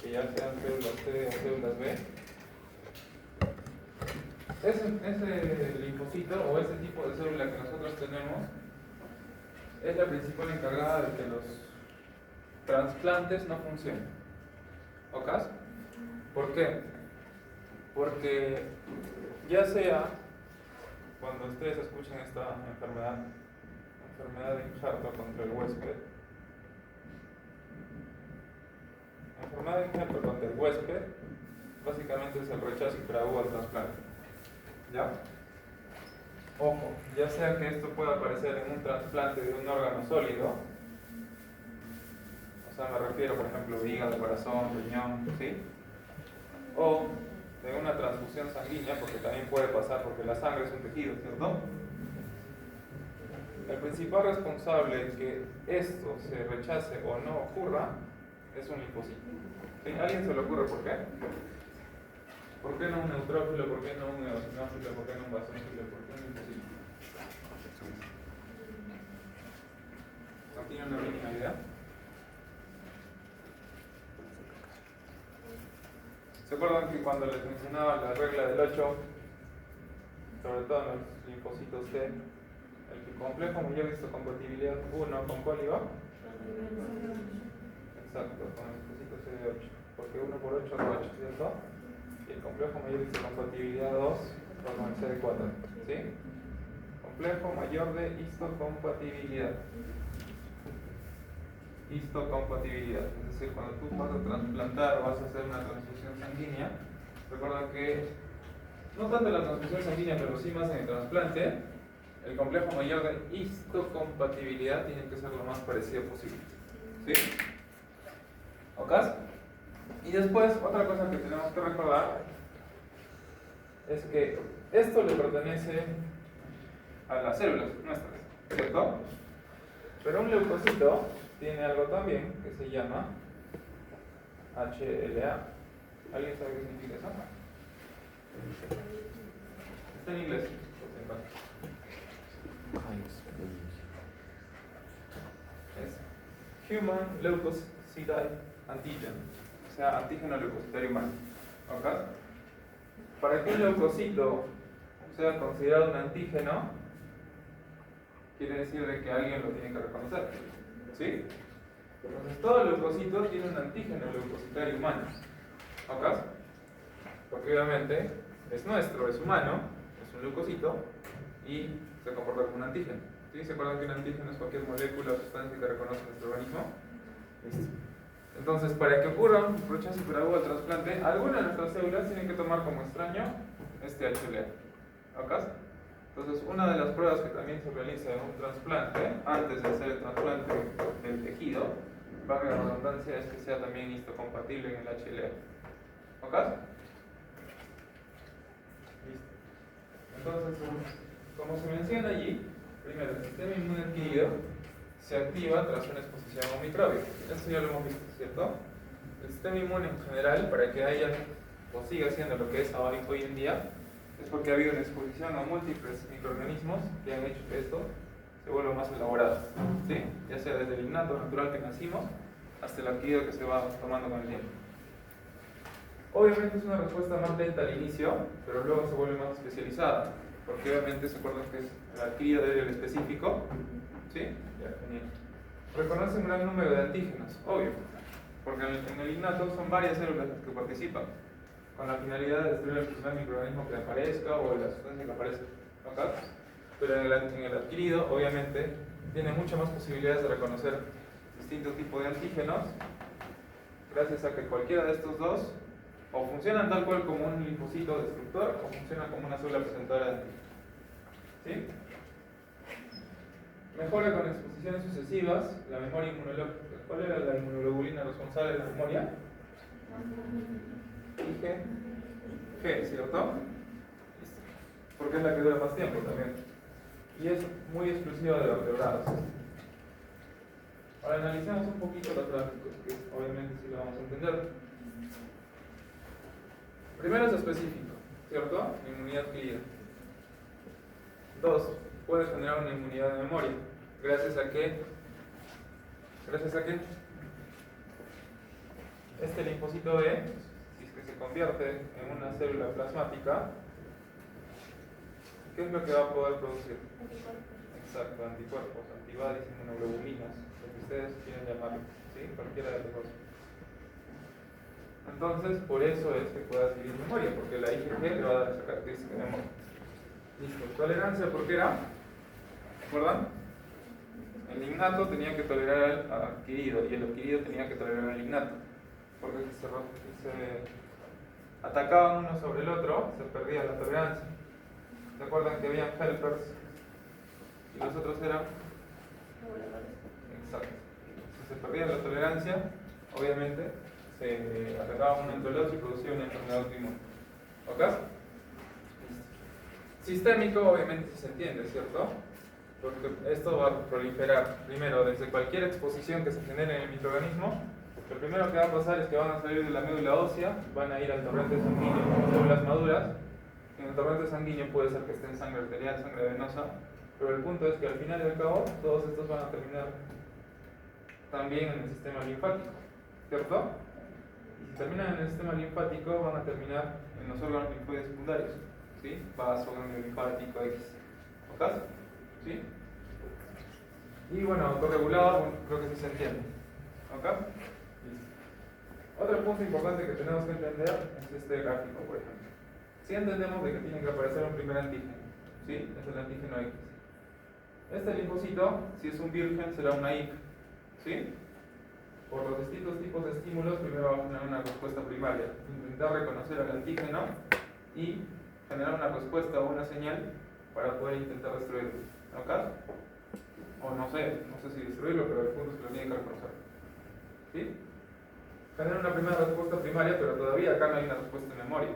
que ya sean células T o células B. Ese linfocito o ese tipo de célula que nosotros tenemos es la principal encargada de que los trasplantes no funcionen. ¿Ok? ¿Por qué? Porque ya sea cuando ustedes escuchen esta enfermedad de injerto contra el huésped, enfermedad de injerto contra el huésped, básicamente es el rechazo hiperagudo al trasplante. ¿Ya? Ojo, ya sea que esto pueda aparecer en un trasplante de un órgano sólido, o sea, me refiero, por ejemplo, hígado, corazón, riñón, ¿sí? O de una transfusión sanguínea, porque también puede pasar, porque la sangre es un tejido, ¿cierto? El principal responsable de que esto se rechace o no ocurra es un linfocito. ¿Sí? ¿A alguien se le ocurre por qué? ¿Por qué no un neutrófilo? ¿Por qué no un eosinófilo? ¿Por qué no un basófilo? ¿Por qué un linfocito? ¿No tiene una mínima idea? ¿Se acuerdan que cuando les mencionaba la regla del 8, sobre todo en los linfocitos T, el complejo mayor de histocompatibilidad 1, ¿con cuál iba? Exacto, con el linfocito CD8, porque 1 por 8 es 8, ¿cierto? Y el complejo mayor de histocompatibilidad 2 va con el CD4, ¿sí? Complejo mayor de histocompatibilidad. Histocompatibilidad, es decir, cuando tú vas a trasplantar o vas a hacer una transfusión sanguínea, recuerda que no tanto la transfusión sanguínea, pero sí más en el trasplante, el complejo mayor de histocompatibilidad tiene que ser lo más parecido posible. ¿Sí? ¿Ok? Y después, otra cosa que tenemos que recordar es que esto le pertenece a las células nuestras, ¿cierto? Pero un leucocito tiene algo también que se llama HLA. ¿Alguien sabe qué significa eso? Está en inglés. Es Human Leukocyte Antigen, o sea, antígeno leucocitario humano. ¿Ok? Para que un leucocito sea considerado un antígeno, quiere decir de que alguien lo tiene que reconocer. ¿Sí? Entonces todo leucocito tiene un antígeno leucocitario humano. ¿Ok? Porque obviamente es nuestro, es humano, es un leucocito y se comporta como un antígeno. ¿Sí? ¿Se acuerdan que un antígeno es cualquier molécula o sustancia que reconoce nuestro organismo? Listo. Entonces, para que ocurra un rechazo hiperagudo al trasplante, alguna de nuestras células tienen que tomar como extraño este HLA. ¿Ok? Entonces, una de las pruebas que también se realiza en un trasplante, antes de hacer el trasplante del tejido, valga la redundancia, es que sea también histocompatible en el HLA. ¿Ok? Listo. Entonces, como se menciona allí, primero, el sistema inmune adquirido se activa tras una exposición a un microbio. Esto ya lo hemos visto, ¿cierto? El sistema inmune en general, para que haya o siga siendo lo que es hoy en día, es porque ha habido una exposición a múltiples microorganismos que han hecho que esto se vuelva más elaborado, ¿sí? Ya sea desde el innato natural que nacimos hasta el adquirido que se va tomando con el tiempo. Obviamente es una respuesta más lenta al inicio, pero luego se vuelve más especializada, porque obviamente se acuerdan que es el adquirido del específico, ¿sí? Ya, genial. Reconoce un gran número de antígenos, obvio, porque en el innato son varias células las que participan, con la finalidad de destruir el primer microorganismo que aparezca o la sustancia que aparezca. ¿Ok? Pero en el adquirido, obviamente, tiene muchas más posibilidades de reconocer distintos tipos de antígenos, gracias a que cualquiera de estos dos o funcionan tal cual como un linfocito destructor o funcionan como una célula presentadora de antígenos. ¿Sí? Mejora con exposiciones sucesivas la memoria inmunológica. ¿Cuál era la inmunoglobulina responsable de la memoria? G, ¿cierto? Porque es la que dura más tiempo también. Y es muy exclusiva de los vertebrados. Ahora analicemos un poquito los gráficos, que obviamente sí lo vamos a entender. Primero es específico, ¿cierto? Inmunidad adquirida. 2. Puede generar una inmunidad de memoria, gracias a que Gracias a que este linfocito B, si es que se convierte en una célula plasmática, ¿qué es lo que va a poder producir? Anticuerpos. Exacto, anticuerpos, antibodies, inmunoglobulinas, lo que ustedes quieran llamarlo, ¿sí? Cualquiera de los dos. Entonces, por eso es que puede adquirir memoria, porque la IgG le va a dar esa característica de memoria. Listo. Tolerancia, ¿por qué era? ¿Recuerdan? El innato tenía que tolerar al adquirido y el adquirido tenía que tolerar al innato. Porque si se atacaban uno sobre el otro, se perdía la tolerancia. ¿Se acuerdan que habían helpers y los otros eran? Reguladores. Exacto. Si se perdía la tolerancia, obviamente se atacaba uno entre el otro y producía una enfermedad autoinmune. ¿Ok? Sistémico, obviamente sí se entiende, ¿cierto? Porque esto va a proliferar primero desde cualquier exposición que se genere en el microorganismo. Lo primero que va a pasar es que van a salir de la médula ósea, van a ir al torrente sanguíneo con células maduras. En el torrente sanguíneo puede ser que esté en sangre arterial, sangre venosa, pero el punto es que al final y al cabo todos estos van a terminar también en el sistema linfático, ¿cierto? Y si terminan en el sistema linfático van a terminar en los órganos linfoides secundarios, ¿sí? Vaso, ganglio linfático, X. ¿Ok? ¿Sí? Y bueno, autorregulado, bueno, creo que sí se entiende. ¿Ok? Listo. Otro punto importante que tenemos que entender es este gráfico, por ejemplo. Si entendemos de que tiene que aparecer un primer antígeno, ¿sí? Es el antígeno X. Este linfocito, si es un virgen, será una IP, ¿sí? Por los distintos tipos de estímulos, primero vamos a tener una respuesta primaria. Intentar reconocer al antígeno y generar una respuesta o una señal para poder intentar destruirlo. ¿Ok? O no sé si destruirlo, pero el punto es que lo tiene que reconocer. ¿Sí? Genera una primera respuesta primaria, pero todavía acá no hay una respuesta en memoria.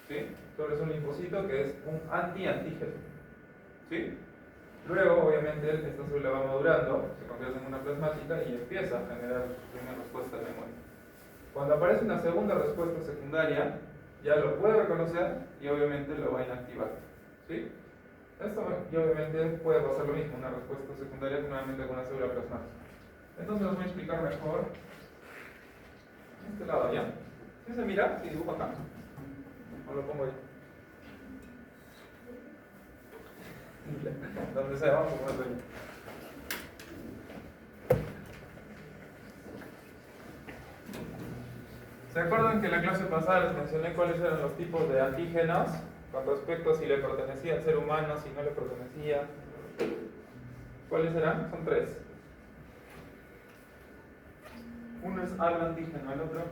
¿Sí? Solo es un linfocito que es un anti-antígeno. ¿Sí? Luego, obviamente, esta célula va madurando, se convierte en una plasmática y empieza a generar su primera respuesta de memoria. Cuando aparece una segunda respuesta secundaria, ya lo puede reconocer y obviamente lo va a inactivar. ¿Sí? Esto, y obviamente, puede pasar lo mismo, una respuesta secundaria nuevamente con una célula plasmática. Entonces, os voy a explicar mejor este lado, ¿ya? ¿Sí se mira? Si dibujo acá. O lo pongo ahí. Donde sea, vamos a ponerlo ahí. ¿Se acuerdan que en la clase pasada les mencioné cuáles eran los tipos de antígenos con respecto a si le pertenecía al ser humano, si no le pertenecía? ¿Cuáles eran? Son tres. Uno es aloantígeno, el otro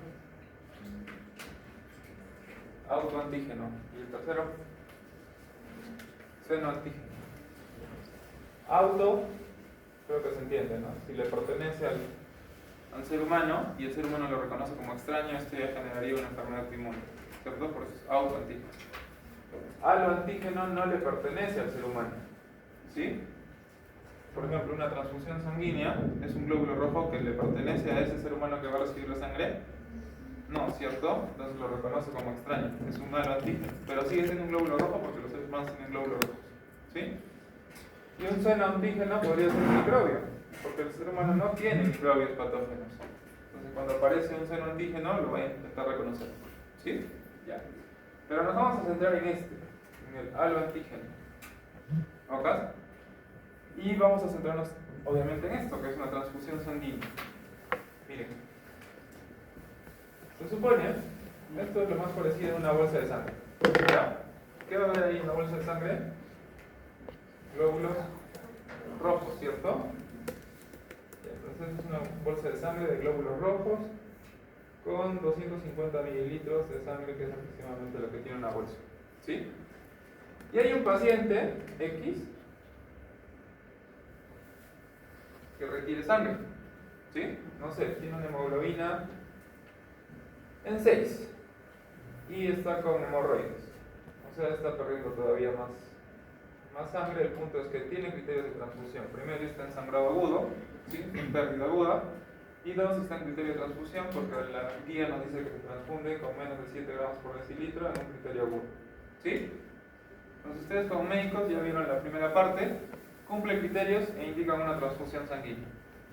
autoantígeno y el tercero senoantígeno. Auto, creo que se entiende, ¿no? Si le pertenece al ser humano y el ser humano lo reconoce como extraño, esto ya generaría una enfermedad autoinmune, ¿cierto? Por eso es autoantígeno. Aloantígeno no le pertenece al ser humano, ¿sí? Por ejemplo, una transfusión sanguínea es un glóbulo rojo que le pertenece a ese ser humano que va a recibir la sangre. No, ¿cierto? Entonces lo reconoce como extraño, es un aloantígeno, pero sigue siendo un glóbulo rojo porque los seres humanos tienen glóbulos rojos, ¿sí? Y un senoantígeno podría ser un microbio, porque el ser humano no tiene microbios patógenos. Entonces cuando aparece un senoantígeno lo va a intentar reconocer, ¿sí? Ya. Pero nos vamos a centrar en este, en el aloantígeno. ¿Ok? Y vamos a centrarnos obviamente en esto, que es una transfusión sanguínea. Miren. Se supone, esto es lo más parecido a una bolsa de sangre. ¿Ya? ¿Qué va a haber ahí en una bolsa de sangre? Glóbulos rojos, ¿cierto? Entonces es una bolsa de sangre de glóbulos rojos con 250 mililitros de sangre, que es aproximadamente lo que tiene una bolsa, ¿sí? Y hay un paciente X que requiere sangre, ¿sí? No sé, tiene una hemoglobina en 6 y está con hemorroides, o sea, está perdiendo todavía más sangre. El punto es que tiene criterios de transfusión. Primero está en sangrado agudo, ¿sí? En pérdida aguda, y dos, está en criterio de transfusión porque la guía nos dice que se transfunde con menos de 7 gramos por decilitro en un criterio agudo, ¿sí? Entonces ustedes como médicos ya vieron la primera parte, cumple criterios e indican una transfusión sanguínea,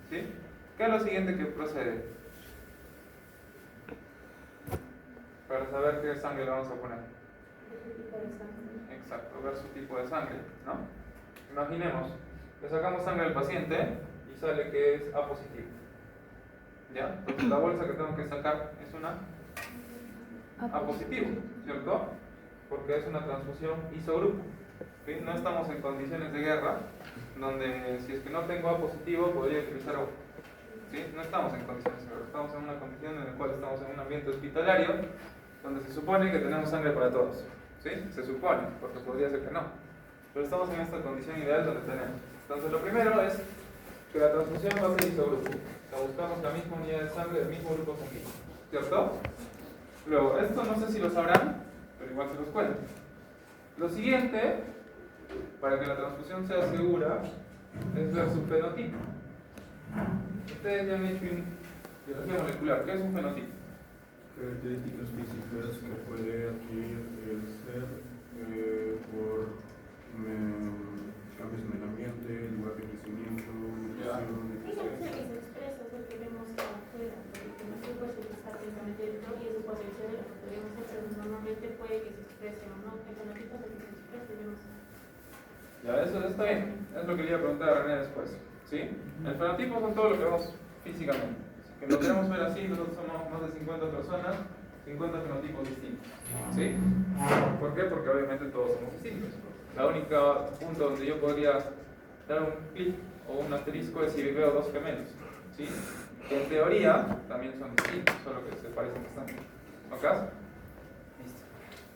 ¿sí? ¿Qué es lo siguiente que procede? Para saber qué sangre le vamos a poner. Exacto, ver su tipo de sangre, ¿no? Imaginemos, le sacamos sangre al paciente y sale que es A positivo. ¿Ya? Entonces la bolsa que tengo que sacar es una A positivo, ¿cierto? Porque es una transfusión isogrupo. ¿Sí? No estamos en condiciones de guerra, donde si es que no tengo A positivo podría utilizar O. ¿Sí? No estamos en condiciones de guerra, estamos en una condición en la cual estamos en un ambiente hospitalario, donde se supone que tenemos sangre para todos. ¿Sí? Se supone, porque podría ser que no. Pero estamos en esta condición ideal donde tenemos. Entonces lo primero es que la transfusión va a ser isogrupo. O sea, buscamos la misma unidad de sangre del mismo grupo sanguíneo. ¿Cierto? Luego, esto no sé si lo sabrán, pero igual se los cuento. Lo siguiente, para que la transfusión sea segura, es ver su fenotipo. Ustedes ya han hecho biología molecular. ¿Qué es un fenotipo? Características físicas que puede adquirir el ser por cambios en el ambiente, lugar de crecimiento, nutrición, Es que se expresa lo que vemos afuera, porque no se puede expresar precisamente dentro y es su potencial de lo que podríamos hacer, pero normalmente puede que se exprese o no, el fenotipo es el que se expresa y vemos. Ya, eso está bien. Es lo que le iba a preguntar a René después. ¿Sí? El fenotipo son todo lo que vemos físicamente. Que lo queremos ver así, nosotros somos más de 50 personas, 50 fenotipos distintos. ¿Sí? ¿Por qué? Porque obviamente todos somos distintos. La única punto donde yo podría dar un clic o un asterisco es si veo dos gemelos. ¿Sí? Que en teoría también son distintos, solo que se parecen bastante. ¿Ok? Listo.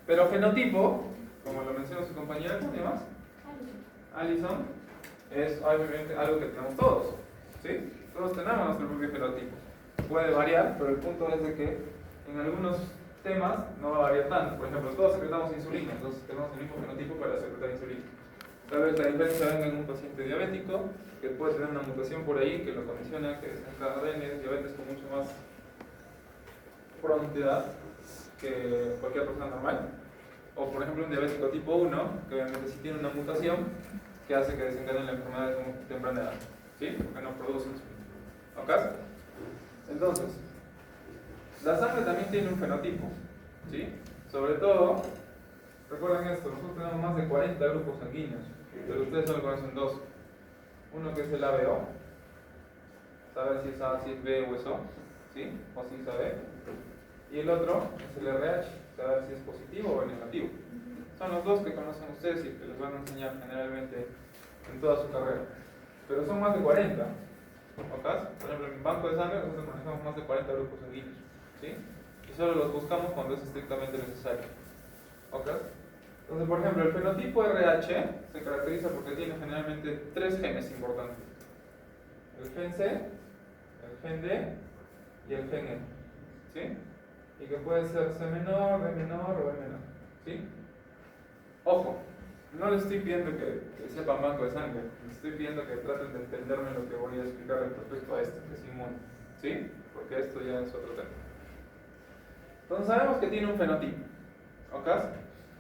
Pero fenotipo, como lo mencionó su compañera, ¿cómo se llama? Alison, es obviamente algo que tenemos todos. ¿Sí? Todos tenemos nuestro propio fenotipo. Puede variar, pero el punto es de que en algunos temas no va a variar tanto. Por ejemplo, todos secretamos insulina, entonces tenemos el mismo fenotipo para secretar insulina. Tal vez la diferencia venga en un paciente diabético que puede tener una mutación por ahí que lo condiciona, que desencadene diabetes con mucho más prontidad que cualquier persona normal. O por ejemplo un diabético tipo 1 que obviamente sí tiene una mutación que hace que desencadene la enfermedad de temprana edad. ¿Sí? Porque no produce insulina. ¿Ok? Entonces, la sangre también tiene un fenotipo. ¿Sí? Sobre todo, recuerden esto, nosotros tenemos más de 40 grupos sanguíneos, pero ustedes solo conocen dos. Uno que es el ABO, saber si es A, si es B o es O, ¿sí? O si es AB. Y el otro es el RH, saber si es positivo o negativo. Son los dos que conocen ustedes y que les van a enseñar generalmente en toda su carrera. Pero son más de 40. ¿Ok? Por ejemplo, en mi banco de sangre nosotros manejamos más de 40 grupos sanguíneos. ¿Sí? Y solo los buscamos cuando es estrictamente necesario. ¿Ok? Entonces, por ejemplo, el fenotipo RH se caracteriza porque tiene generalmente tres genes importantes. El gen C, el gen D y el gen E. ¿Sí? Y que puede ser C menor, D menor o E menor. ¿Sí? Ojo, no les estoy pidiendo que sepan banco de sangre, les estoy pidiendo que traten de entenderme lo que voy a explicar respecto a esto, que es inmune. ¿Sí? Porque esto ya es otro tema. Entonces sabemos que tiene un fenotipo. ¿Ok?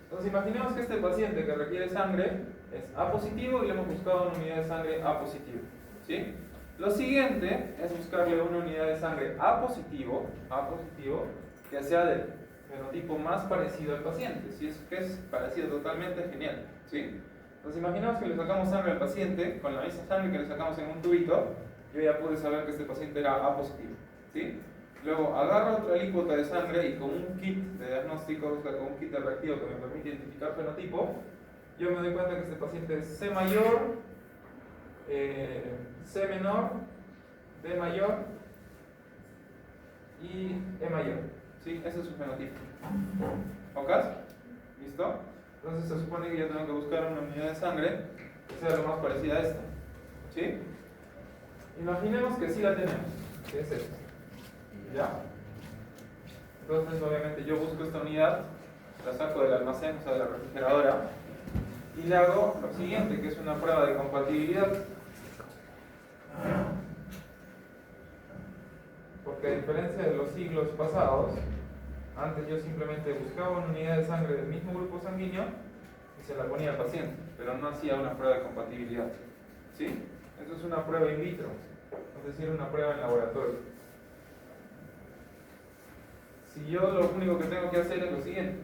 Entonces imaginemos que este paciente que requiere sangre es A positivo y le hemos buscado una unidad de sangre A positivo. ¿Sí? Lo siguiente es buscarle una unidad de sangre A positivo, que sea del fenotipo más parecido al paciente. Si es que es parecido totalmente, genial. ¿Sí? Entonces imaginemos que le sacamos sangre al paciente con la misma sangre que le sacamos en un tubito. Yo ya pude saber que este paciente era A positivo. ¿Sí? Luego agarro otra alícuota de sangre y con un kit de diagnóstico, o sea, con un kit de reactivo que me permite identificar fenotipo, yo me doy cuenta que este paciente es C mayor, C menor, D mayor y E mayor. ¿Sí? Ese es su fenotipo. ¿Ok? ¿Listo? Entonces se supone que yo tengo que buscar una unidad de sangre que sea lo más parecida a esta. ¿Sí? Imaginemos que sí la tenemos, que es esta. ¿Ya? Entonces obviamente yo busco esta unidad, la saco del almacén, o sea de la refrigeradora, y le hago lo siguiente, que es una prueba de compatibilidad. Porque a diferencia de los siglos pasados, antes yo simplemente buscaba una unidad de sangre del mismo grupo sanguíneo y se la ponía al paciente, pero no hacía una prueba de compatibilidad. ¿Sí? Eso es una prueba in vitro. decir, una prueba en laboratorio. Si yo lo único que tengo que hacer es lo siguiente: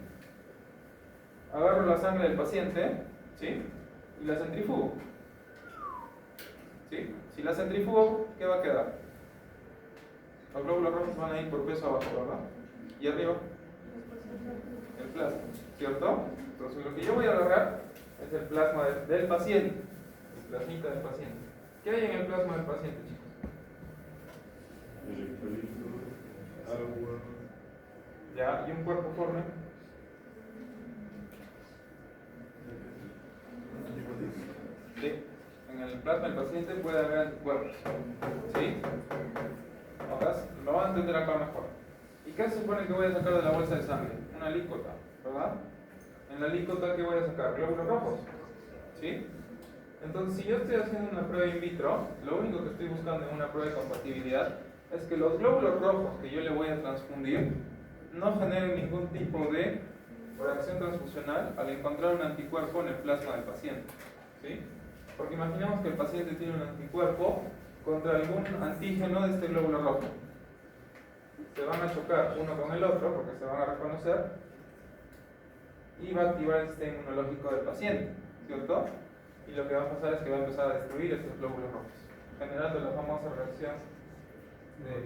agarro la sangre del paciente, ¿sí? Y la centrifugo, ¿sí? Si la centrifugo, ¿qué va a quedar? Los glóbulos rojos van a ir por peso abajo, ¿verdad? Y arriba, el plasma, ¿cierto? Entonces lo que yo voy a agarrar es el plasma del paciente, el plasmita del paciente. ¿Qué hay en el plasma del paciente, chicos? Electrolitos, agua. Ya, y un cuerpo forme. Sí, en el plasma del paciente puede haber anticuerpos. ¿Sí? ¿Notas? Lo van a entender acá mejor. ¿Y qué se supone que voy a sacar de la bolsa de sangre? Una alícuota, ¿verdad? En la alícuota, ¿qué voy a sacar? Glóbulos rojos. ¿Sí? Entonces, si yo estoy haciendo una prueba in vitro, lo único que estoy buscando en una prueba de compatibilidad es que los glóbulos rojos que yo le voy a transfundir no generen ningún tipo de reacción transfusional al encontrar un anticuerpo en el plasma del paciente. ¿Sí? Porque imaginemos que el paciente tiene un anticuerpo contra algún antígeno de este glóbulo rojo. Se van a chocar uno con el otro porque se van a reconocer y va a activar el sistema inmunológico del paciente, ¿cierto? Y lo que va a pasar es que va a empezar a destruir estos glóbulos rojos, generando la famosa reacción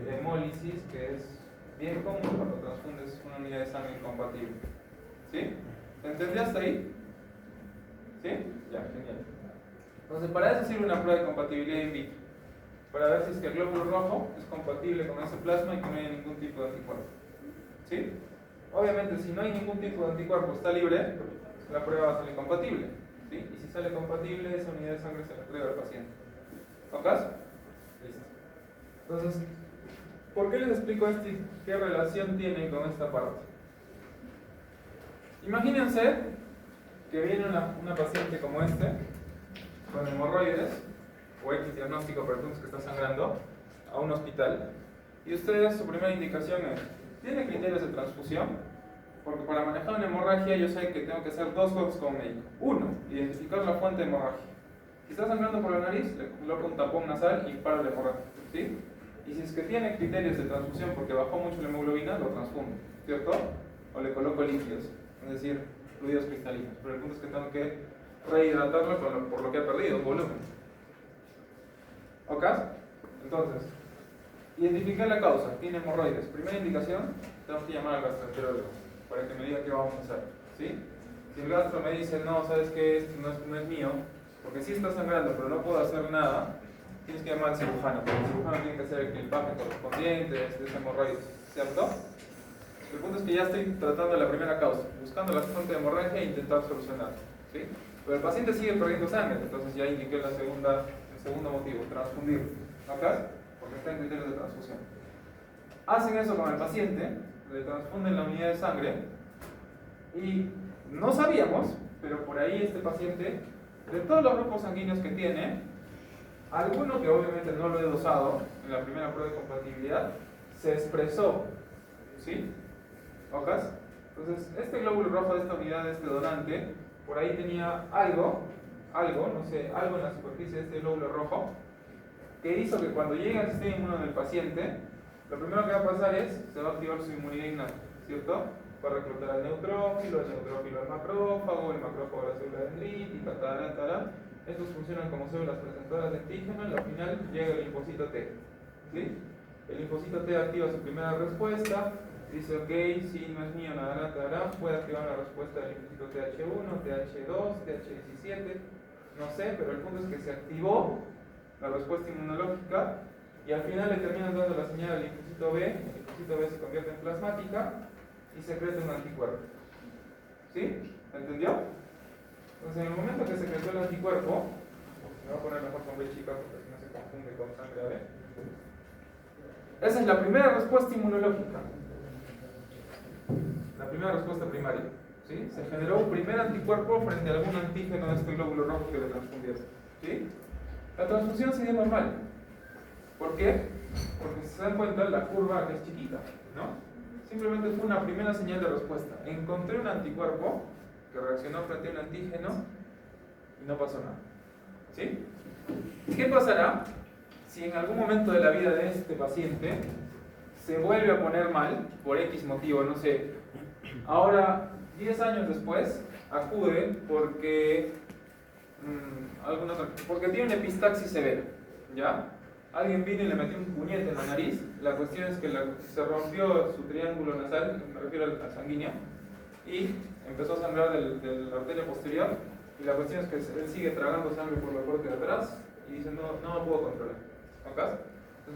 de hemólisis, que es bien común cuando transfundes una unidad de sangre incompatible. ¿Sí? ¿Se entendió hasta ahí? ¿Sí? Ya, genial. Entonces, para eso sirve una prueba de compatibilidad in vitro, para ver si es que el glóbulo rojo es compatible con ese plasma y que no haya ningún tipo de anticuerpo. ¿Sí? Obviamente, si no hay ningún tipo de anticuerpo, está libre, la prueba va a salir compatible. ¿Sí? Y si sale compatible, esa unidad de sangre se la entrega al paciente. ¿Ok? Listo. Entonces, ¿por qué les explico esto y qué relación tiene con esta parte? Imagínense que viene una paciente como este, con hemorroides, o X diagnóstico para puntos que está sangrando, a un hospital, y ustedes, su primera indicación es: ¿tiene criterios de transfusión? Porque para manejar una hemorragia yo sé que tengo que hacer dos cosas como médico. Uno, identificar la fuente de hemorragia. Si está sangrando por la nariz, le coloco un tapón nasal y paro la hemorragia, ¿sí? Y si es que tiene criterios de transfusión porque bajó mucho la hemoglobina, lo transfundo, ¿cierto? O le coloco líquidos, es decir, fluidos cristalinos. Pero el punto es que tengo que rehidratarlo por lo que ha perdido, volumen. ¿Ok? Entonces, identificar la causa. Tiene hemorroides. Primera indicación, tengo que llamar al gastroenterólogo para que me diga qué vamos a hacer. ¿Sí? Si el gastro me dice: no, sabes que esto no es mío, porque sí está sangrando, pero no puedo hacer nada, tienes que llamar al cirujano, porque el cirujano tiene que hacer el clipaje correspondiente de ese hemorroides, ¿cierto? El punto es que ya estoy tratando la primera causa, buscando la fuente de hemorragia e intentar solucionarla, ¿sí? Pero el paciente sigue perdiendo sangre, entonces ya indiqué el segundo motivo: transfundir. ¿Acá? Porque está en criterios de transfusión. Hacen eso con el paciente, le transfunden la unidad de sangre y no sabíamos, pero por ahí este paciente, de todos los grupos sanguíneos que tiene, alguno que obviamente no lo he dosado en la primera prueba de compatibilidad, se expresó, ¿sí? ¿Ok? Entonces, este glóbulo rojo de esta unidad de este donante, por ahí tenía algo en la superficie de este glóbulo rojo, que hizo que cuando llegue al sistema inmune del paciente, lo primero que va a pasar es, se va a activar su inmunidad innata, ¿cierto? Va a reclutar al neutrófilo, el neutrófilo al macrófago, el macrófago a la célula dendrítica, tal. Estos funcionan como células presentadoras de antígeno y al final llega el linfocito T, ¿sí? El linfocito T activa su primera respuesta, dice: ok, sí, no es mío, nada, puede activar la respuesta del linfocito TH1, TH2, TH17, no sé, pero el punto es que se activó la respuesta inmunológica y al final le terminan dando la señal al linfocito B, el linfocito B se convierte en plasmática y secreta un anticuerpo. ¿Sí? ¿Entendió? Entonces, en el momento que secretó el anticuerpo, me voy a poner mejor con B chica porque si no se confunde con sangre A B. Esa es la primera respuesta inmunológica. La primera respuesta primaria. ¿Sí? Se generó un primer anticuerpo frente a algún antígeno de este glóbulo rojo que le transfundieron. ¿Sí? La transfusión sigue normal. ¿Por qué? Porque si se dan cuenta, la curva es chiquita, ¿no? Simplemente fue una primera señal de respuesta. Encontré un anticuerpo que reaccionó frente a un antígeno y no pasó nada. ¿Sí? ¿Qué pasará si en algún momento de la vida de este paciente se vuelve a poner mal, por X motivo, no sé, ahora 10 años después acude porque, porque tiene una epistaxis severa, ¿ya? Alguien vino y le metió un puñete en la nariz, la cuestión es que se rompió su triángulo nasal, me refiero al sanguíneo, y empezó a sangrar de la arteria posterior, y la cuestión es que él sigue tragando sangre por la parte de atrás, y dice, no lo puedo controlar. ¿Ok?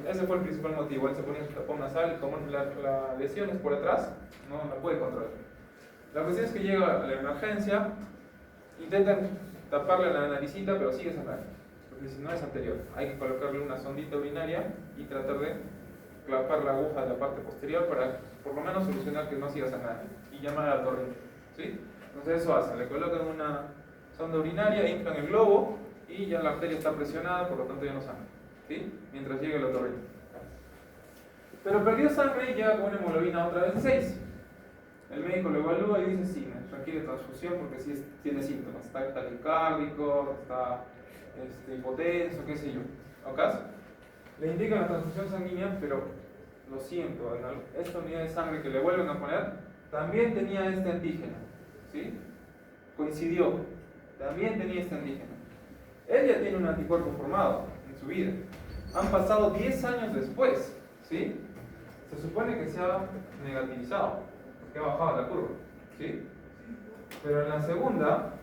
Ese fue el principal motivo. Él se ponía su tapón nasal y como la lesión es por atrás, no la puede controlar. La cuestión es que llega a la emergencia, intentan taparle la naricita, pero sigue sangrando. Porque si no es anterior, hay que colocarle una sondita urinaria y tratar de clavar la aguja de la parte posterior para por lo menos solucionar que no siga sangrando y llamar al torrente. ¿Sí? Entonces eso hacen, le colocan una sonda urinaria, inflan el globo y ya la arteria está presionada, por lo tanto ya no sangra. ¿Sí? Mientras llegue el otorrino. Pero perdió sangre y llega con una hemoglobina otra vez de 6. El médico lo evalúa y dice, sí, requiere transfusión porque sí tiene síntomas. Está taquicárdico, está hipotenso, qué sé yo. ¿Ok? Le indican la transfusión sanguínea, pero lo siento, esta unidad de sangre que le vuelven a poner también tenía este antígeno. ¿Sí? Coincidió. También tenía este antígeno. Él ya tiene un anticuerpo formado en su vida. Han pasado 10 años después, ¿sí? Se supone que se ha negativizado, que ha bajado la curva, ¿sí? Pero en la segunda,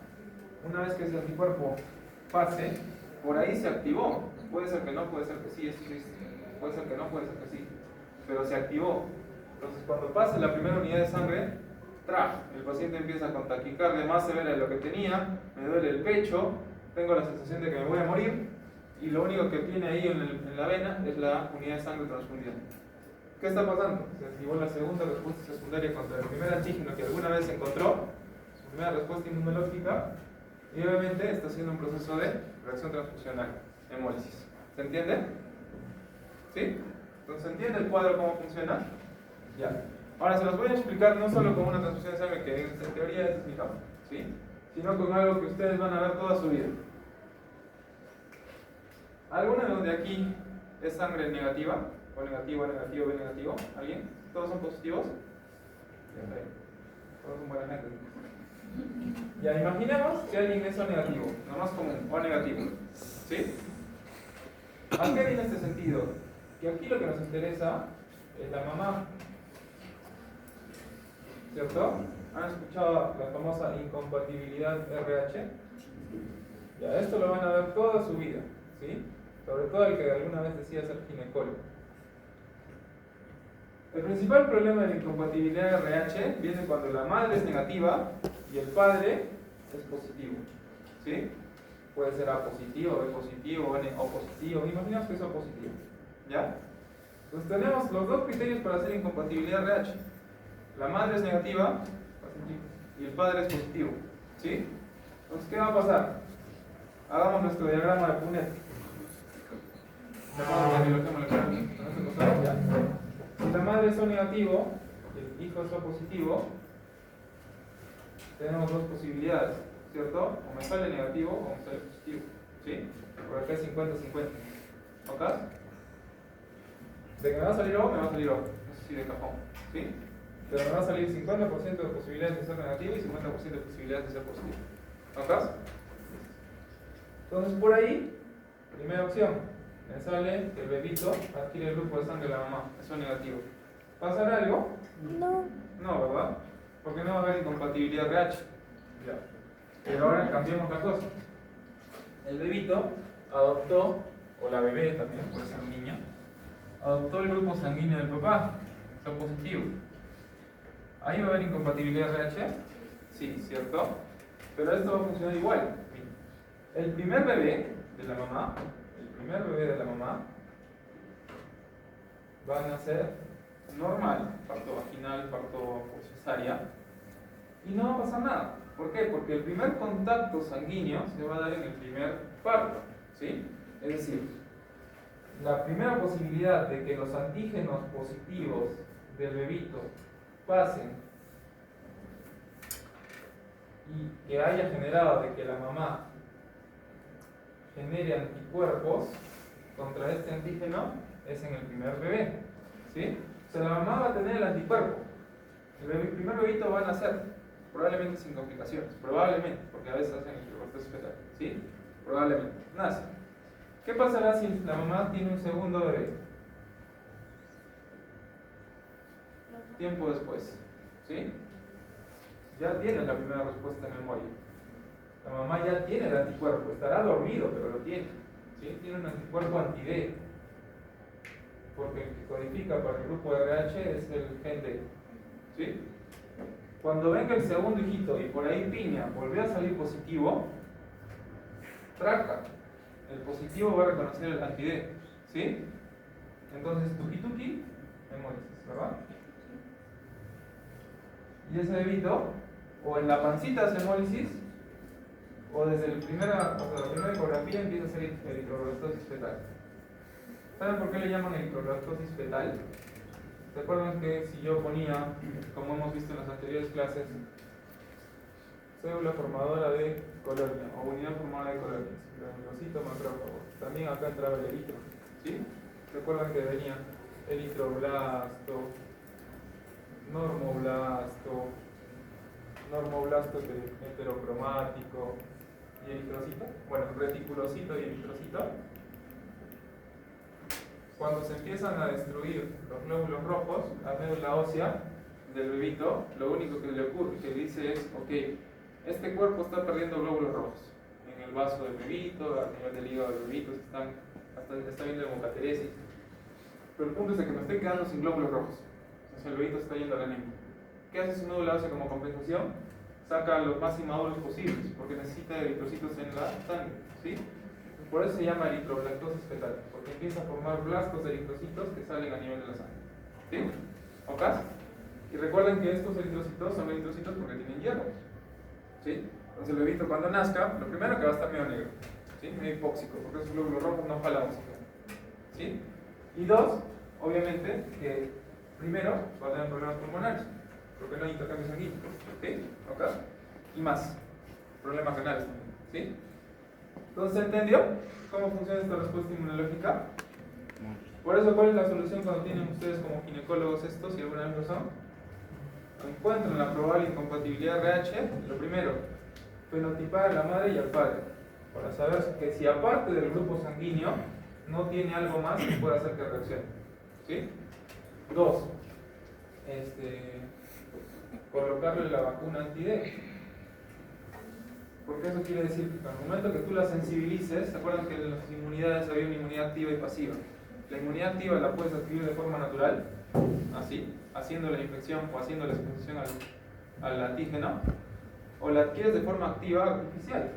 una vez que ese anticuerpo pase, por ahí se activó. Puede ser que no, puede ser que sí, puede ser que no, puede ser que sí, pero se activó. Entonces, cuando pase la primera unidad de sangre, el paciente empieza con taquicardia más severa de lo que tenía, me duele el pecho, tengo la sensación de que me voy a morir, y lo único que tiene ahí en la vena es la unidad de sangre transfundida. ¿Qué está pasando? Se activó la segunda respuesta secundaria contra el primer antígeno que alguna vez encontró, su primera respuesta inmunológica, y obviamente está haciendo un proceso de reacción transfusional, hemólisis. ¿Se entiende? ¿Sí? Entonces, ¿se entiende el cuadro cómo funciona? Ya. Ahora se los voy a explicar no solo con una transfusión de sangre que en teoría es mi campo, ¿sí? Sino con algo que ustedes van a ver toda su vida. ¿Alguna de donde aquí es sangre negativa? O negativo, negativo, B negativo. ¿Alguien? ¿Todos son positivos? Ya está bien. Todos son buena gente. Ya, imaginemos que alguien es O negativo, lo más común, O negativo. ¿Sí? ¿A qué viene este sentido? Que aquí lo que nos interesa es la mamá. ¿Cierto? ¿Han escuchado la famosa incompatibilidad RH? Ya, esto lo van a ver toda su vida, ¿sí? Sobre todo el que alguna vez decía ser ginecólogo. El principal problema de la incompatibilidad RH viene cuando la madre es negativa y el padre es positivo, ¿sí? Puede ser A positivo, B positivo, O positivo, imaginemos que es O positivo, ¿ya? Entonces tenemos los dos criterios para hacer incompatibilidad RH. La madre es negativa y el padre es positivo, ¿sí? Entonces, ¿qué va a pasar? Hagamos nuestro diagrama de Punnett. Si la madre es O negativo y el hijo es O positivo, tenemos dos posibilidades, ¿cierto? O me sale negativo o me sale positivo, ¿sí? Por acá es 50-50. ¿Ok? De que me va a salir O, me va a salir O. Eso sí de cajón, ¿sí? Pero me va a salir 50% de posibilidades de ser negativo y 50% de posibilidades de ser positivo. ¿Ok? Entonces, por ahí, primera opción, me sale que el bebito adquiere el grupo de sangre de la mamá, eso es negativo. ¿Pasará algo? No. No, ¿verdad? Porque no va a haber incompatibilidad RH. Ya. Pero ahora cambiemos la cosa. El bebito adoptó, o la bebé también, puede ser un niño, adoptó el grupo sanguíneo del papá, son positivo. ¿Ahí va a haber incompatibilidad RH? Sí, ¿cierto? Pero esto va a funcionar igual. El primer bebé de la mamá, va a nacer normal, parto vaginal, parto por cesárea, y no va a pasar nada. ¿Por qué? Porque el primer contacto sanguíneo se va a dar en el primer parto, ¿sí? Es decir, la primera posibilidad de que los antígenos positivos del bebito pasen y que haya generado de que la mamá genere anticuerpos contra este antígeno es en el primer bebé, ¿sí? O sea, la mamá va a tener el anticuerpo. El primer bebito va a nacer, probablemente sin complicaciones, probablemente, porque a veces hacen el microcortosis fetal, ¿sí? Probablemente, nace. ¿Qué pasará si la mamá tiene un segundo bebé? Tiempo después, ¿sí? Ya tiene la primera respuesta en memoria. La mamá ya tiene el anticuerpo, estará dormido, pero lo tiene, ¿sí? Tiene un anticuerpo anti-D, porque el que codifica para el grupo RH es el gen D, ¿sí? Cuando venga el segundo hijito y por ahí piña, volvió a salir positivo, traca, el positivo va a reconocer el anti-D, ¿sí? Entonces, tuki, hemólisis, ¿verdad? Y ese bebito, o en la pancita hace hemólisis, o desde la primera ecografía empieza a hacer eritroblastosis fetal. ¿Saben por qué le llaman eritroblastosis fetal? ¿Se acuerdan que si yo ponía, como hemos visto en las anteriores clases, célula formadora de colonia o unidad formadora de colonia, granulocito, macrófago, también acá entraba el eritro, ¿sí? ¿Recuerdan que venía eritroblasto, normoblasto heterocromático y eritrocito? Bueno, reticulocito y eritrocito. Cuando se empiezan a destruir los glóbulos rojos, la médula ósea del bebito, lo único que le ocurre, que dice es, ok, este cuerpo está perdiendo glóbulos rojos en el vaso del bebito, a nivel del hígado del bebito, está viendo hemocateresis. Pero el punto es de que me estoy quedando sin glóbulos rojos. Entonces el bebito está yendo al anemia. ¿Qué hace su médula ósea como compensación? Saca los más inmaduros posibles, porque necesita eritrocitos en la sangre, ¿sí? Por eso se llama eritroblactosis fetal, porque empieza a formar blastos de eritrocitos que salen a nivel de la sangre, ¿sí? ¿Ok? Y recuerden que estos eritrocitos son eritrocitos porque tienen hierro, ¿sí? Entonces el bebito cuando nazca, lo primero que va a estar medio negro, ¿sí? Medio hipóxico, porque esos glóbulos rojos no jalan oxígeno, ¿sí? Y dos, obviamente, que primero va a tener problemas pulmonares, porque no hay intercambio sanguíneo, ¿sí? ¿Ok? Y más, problemas renales también, ¿sí? Entonces, ¿se entendió cómo funciona esta respuesta inmunológica? Por eso, ¿cuál es la solución cuando tienen ustedes como ginecólogos esto, si alguna vez lo son? Encuentran la probable incompatibilidad RH, lo primero, fenotipar a la madre y al padre, para saber que si aparte del grupo sanguíneo no tiene algo más que pueda hacer que reaccione, ¿sí? Dos, colocarle la vacuna anti-D. Porque eso quiere decir que al momento que tú la sensibilices, ¿se acuerdan que en las inmunidades había una inmunidad activa y pasiva? La inmunidad activa la puedes adquirir de forma natural, así, haciendo la infección o haciendo la exposición al antígeno, o la adquieres de forma activa artificial,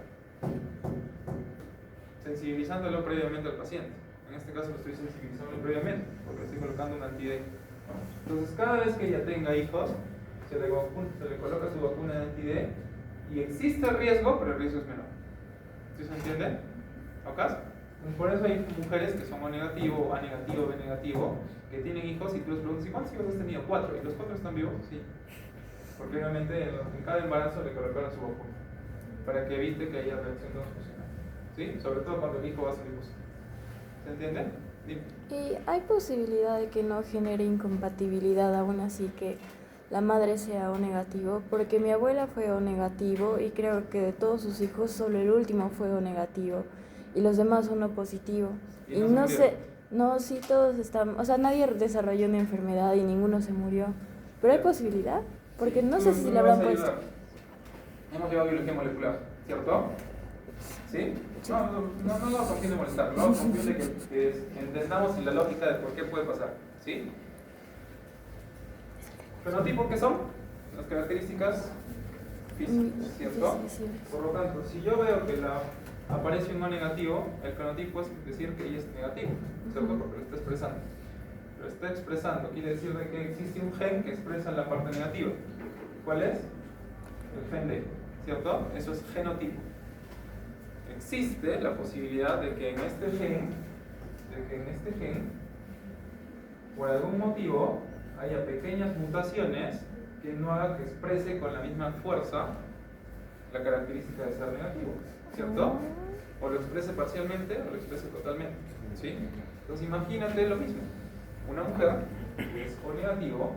sensibilizándolo previamente al paciente. En este caso lo estoy sensibilizando previamente, porque estoy colocando un anti-D. Entonces, cada vez que ella tenga hijos, se le coloca su vacuna de anti-D y existe el riesgo, pero el riesgo es menor. ¿Sí se entiende? ¿Ok? Por eso hay mujeres que son O negativo, A negativo, B negativo, que tienen hijos y tú les preguntas, ¿y cuántos hijos has tenido? 4. ¿Y los 4 están vivos? Sí. Porque obviamente en cada embarazo le colocaron su vacuna para que evite que haya reacción transfusional. ¿Sí? Sobre todo cuando el hijo va a salir positivo. ¿Se entiende? Dime. ¿Y hay posibilidad de que no genere incompatibilidad aún así que la madre sea O negativo? Porque mi abuela fue O negativo y creo que de todos sus hijos solo el último fue O negativo y los demás son O positivo. Y no sé, no, sí todos están, o sea, nadie desarrolló una enfermedad y ninguno se murió. ¿Pero hay posibilidad? Porque Sí, no sé si le habrán puesto. Hemos llevado biología molecular, ¿cierto? ¿Sí? No lo con fin de molestar, ¿no? Con fin de que entendamos la lógica de por qué puede pasar, ¿sí? ¿Fenotipos qué son? Las características físicas, ¿cierto? Sí. Por lo tanto, si yo veo que aparece un O negativo, el fenotipo es decir que ella es negativo, ¿cierto? Porque lo está expresando. Lo está expresando, quiere decir de que existe un gen que expresa la parte negativa. ¿Cuál es? El gen D, ¿cierto? Eso es genotipo. Existe la posibilidad de que en este gen, por algún motivo, haya pequeñas mutaciones que no hagan que exprese con la misma fuerza la característica de ser negativo, ¿cierto? O lo exprese parcialmente o lo exprese totalmente. ¿sí? Entonces imagínate lo mismo. Una mujer que es O negativo,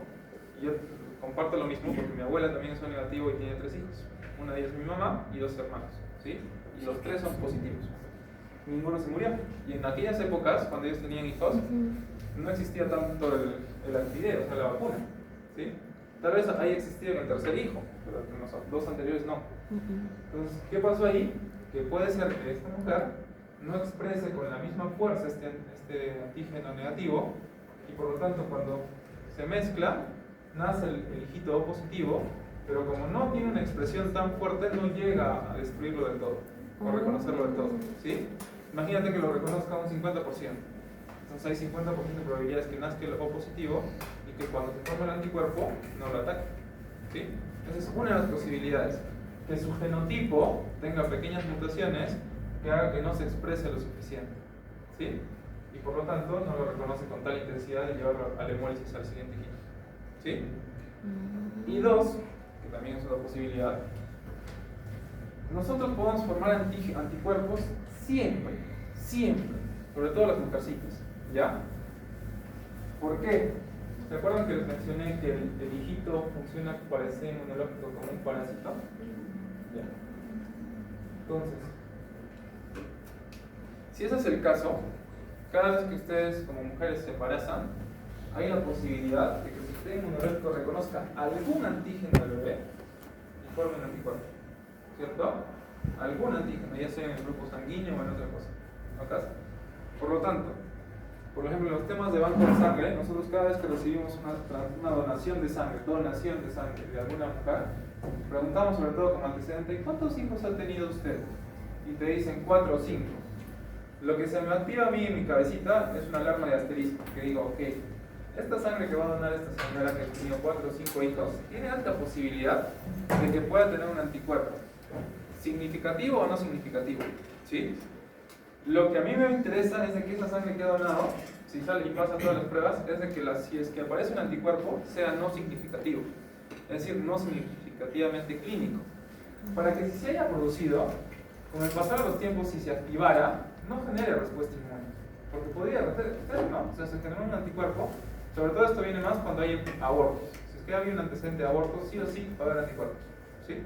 y yo comparto lo mismo porque mi abuela también es O negativo y tiene 3 hijos. Una de ellas es mi mamá y 2 hermanos, ¿sí? Y los 3 son positivos. Ninguno se murió. Y en aquellas épocas, cuando ellos tenían hijos, no existía tanto el antivirus, o sea, la vacuna, ¿sí? Tal vez haya existido en el tercer hijo, pero en los 2 anteriores no. Entonces, ¿qué pasó ahí? Que puede ser que esta mujer no exprese con la misma fuerza este antígeno negativo, y por lo tanto cuando se mezcla, nace el hijito O positivo, pero como no tiene una expresión tan fuerte, no llega a destruirlo del todo, o reconocerlo del todo, ¿sí? Imagínate que lo reconozca un 50%. Entonces hay 50% de probabilidades que nazca el O positivo y que cuando se forma el anticuerpo no lo ataque, ¿sí? Esa es una de las posibilidades. Que su genotipo tenga pequeñas mutaciones que haga que no se exprese lo suficiente, ¿sí? Y por lo tanto no lo reconoce con tal intensidad de llevarlo a la hemólisis al siguiente hijito, ¿sí? Y 2, que también es otra posibilidad, nosotros podemos formar anticuerpos siempre, sobre todo las mujercitas, ¿ya? ¿Por qué? ¿Se acuerdan que les mencioné que el hijito funciona para el sistema inmunológico como un parásito? Ya. Entonces, si ese es el caso, cada vez que ustedes como mujeres se embarazan, hay la posibilidad de que el sistema inmunológico reconozca algún antígeno del bebé y forme un anticuerpo, ¿cierto? Algún antígeno, ya sea en el grupo sanguíneo o en otra cosa, ¿no? Por lo tanto, por ejemplo, en los temas de banco de sangre, nosotros cada vez que recibimos una donación de sangre de alguna mujer, preguntamos sobre todo como antecedente, ¿cuántos hijos ha tenido usted? Y te dicen 4 o 5. Lo que se me activa a mí en mi cabecita es una alarma de asterisco, que digo, ok, esta sangre que va a donar esta señora que ha tenido 4 o 5 hijos, tiene alta posibilidad de que pueda tener un anticuerpo. ¿Significativo o no significativo? ¿Sí? Lo que a mí me interesa es de que esa sangre que ha donado, si sale y pasa todas las pruebas, es de que si es que aparece un anticuerpo, sea no significativo. Es decir, no significativamente clínico. Para que si se haya producido, con el pasar de los tiempos, si se activara, no genere respuesta inmune. Porque podría hacer, ¿no? O sea, se genera un anticuerpo. Sobre todo esto viene más cuando hay abortos. Si es que había un antecedente de abortos, sí o sí va a haber anticuerpos, ¿sí?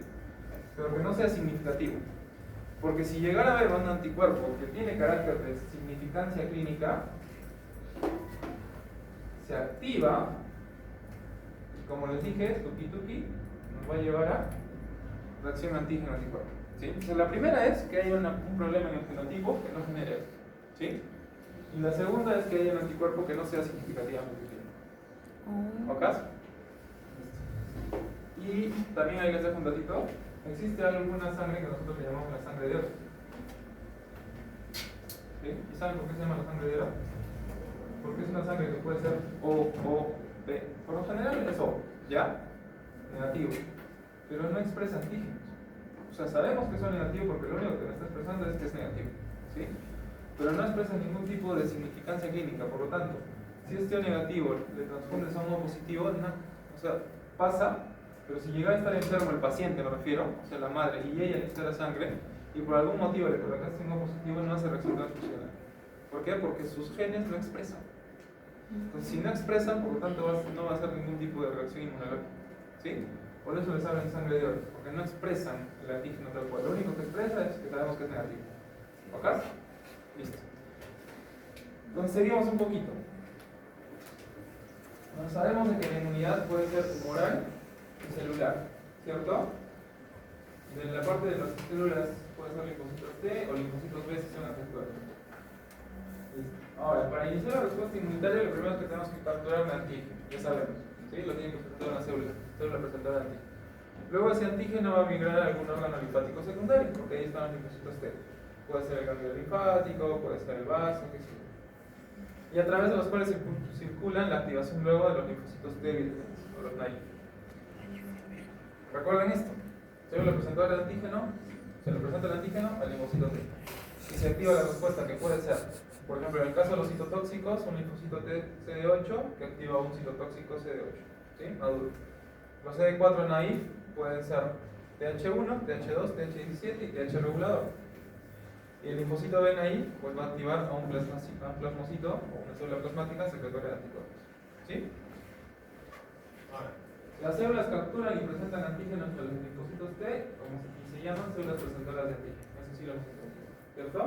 Pero que no sea significativo. Porque si llegara a haber un anticuerpo que tiene carácter de significancia clínica, se activa, y como les dije, tuki nos va a llevar a reacción antígeno-anticuerpo, ¿sí? Entonces la primera es que haya un problema en el genotipo que no genere esto, ¿sí? Y la segunda es que haya un anticuerpo que no sea significativamente clínico. ¿Ok? Y también ahí les dejo un datito. Existe alguna sangre que nosotros le llamamos la sangre de oro. ¿Sí? ¿Y saben por qué se llama la sangre de oro? Porque es una sangre que puede ser O, B. Por lo general es O, ¿ya? Negativo. Pero no expresa antígenos. O sea, sabemos que son negativos porque lo único que me está expresando es que es negativo, ¿sí? Pero no expresa ningún tipo de significancia clínica. Por lo tanto, si este O negativo le transfundes a un O positivo, no, o sea, pasa. Pero si llega a estar enfermo el paciente, me refiero, o sea, la madre, y ella necesita la sangre, y por algún motivo le colocaste un O positivo, no hace reacción transfusional. ¿Por qué? Porque sus genes no expresan. Entonces, si no expresan, por lo tanto, no va a hacer ningún tipo de reacción inmunológica, ¿sí? Por eso les hablan sangre de oro, porque no expresan el antígeno tal cual. Lo único que expresa es que sabemos que es negativo. ¿Ok? Listo. Entonces, seguimos un poquito. Bueno, sabemos de que la inmunidad puede ser humoral y celular, ¿cierto? En la parte de las células puede ser linfocitos T o linfocitos B si son afectuados. Ahora, para iniciar la respuesta inmunitaria, lo primero es que tenemos que capturar un antígeno, ya sabemos, ¿sí? Lo tiene que presentar una célula presentadora de antígeno. Luego ese antígeno va a migrar a algún órgano linfático secundario, porque ahí están los linfocitos T. Puede ser el ganglio linfático, puede ser el vaso, qué sé yo. Y a través de los cuales circulan la activación luego de los linfocitos T virulentes, o los NAI. Recuerden esto, célula presentadora de antígeno, se le presenta el antígeno al linfocito T. Y se activa la respuesta que puede ser, por ejemplo, en el caso de los citotóxicos, un linfocito T CD8 que activa un citotóxico CD8, ¿sí? Maduro. Los CD4 naïf pueden ser TH1, TH2, TH17 y TH regulador. Y el linfocito ven ahí, pues va a activar a un plasmocito o una célula plasmática secretora de anticuerpos. ¿Sí? Las células capturan y presentan antígenos a los linfocitos T, como se llaman células presentadoras de antígenos. Eso sí lo hemos entendido. ¿Cierto?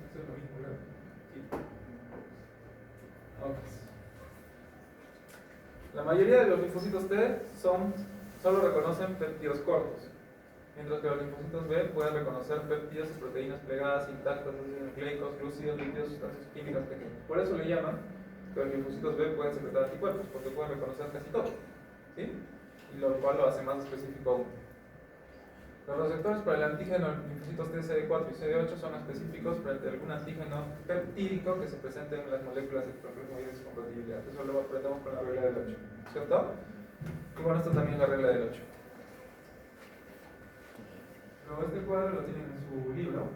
Eso es lo mismo, ¿verdad? Sí. Ok. La mayoría de los linfocitos T solo reconocen péptidos cortos, mientras que los linfocitos B pueden reconocer péptidos y proteínas plegadas, intactas, ácidos nucleicos, glúcidos, lípidos, sustancias químicas pequeñas. Por eso le llaman que los linfocitos B pueden secretar anticuerpos, porque pueden reconocer casi todo, ¿sí? Y lo cual lo hace más específico aún. Los receptores para el antígeno linfocitos T, CD4 y CD8 son específicos frente a algún antígeno peptídico que se presente en las moléculas extraorganolíticas de compatibilidad. Eso lo aprendemos con la regla del 8, ¿cierto? Y bueno, esto también es la regla del 8. Luego este cuadro lo tienen en su libro,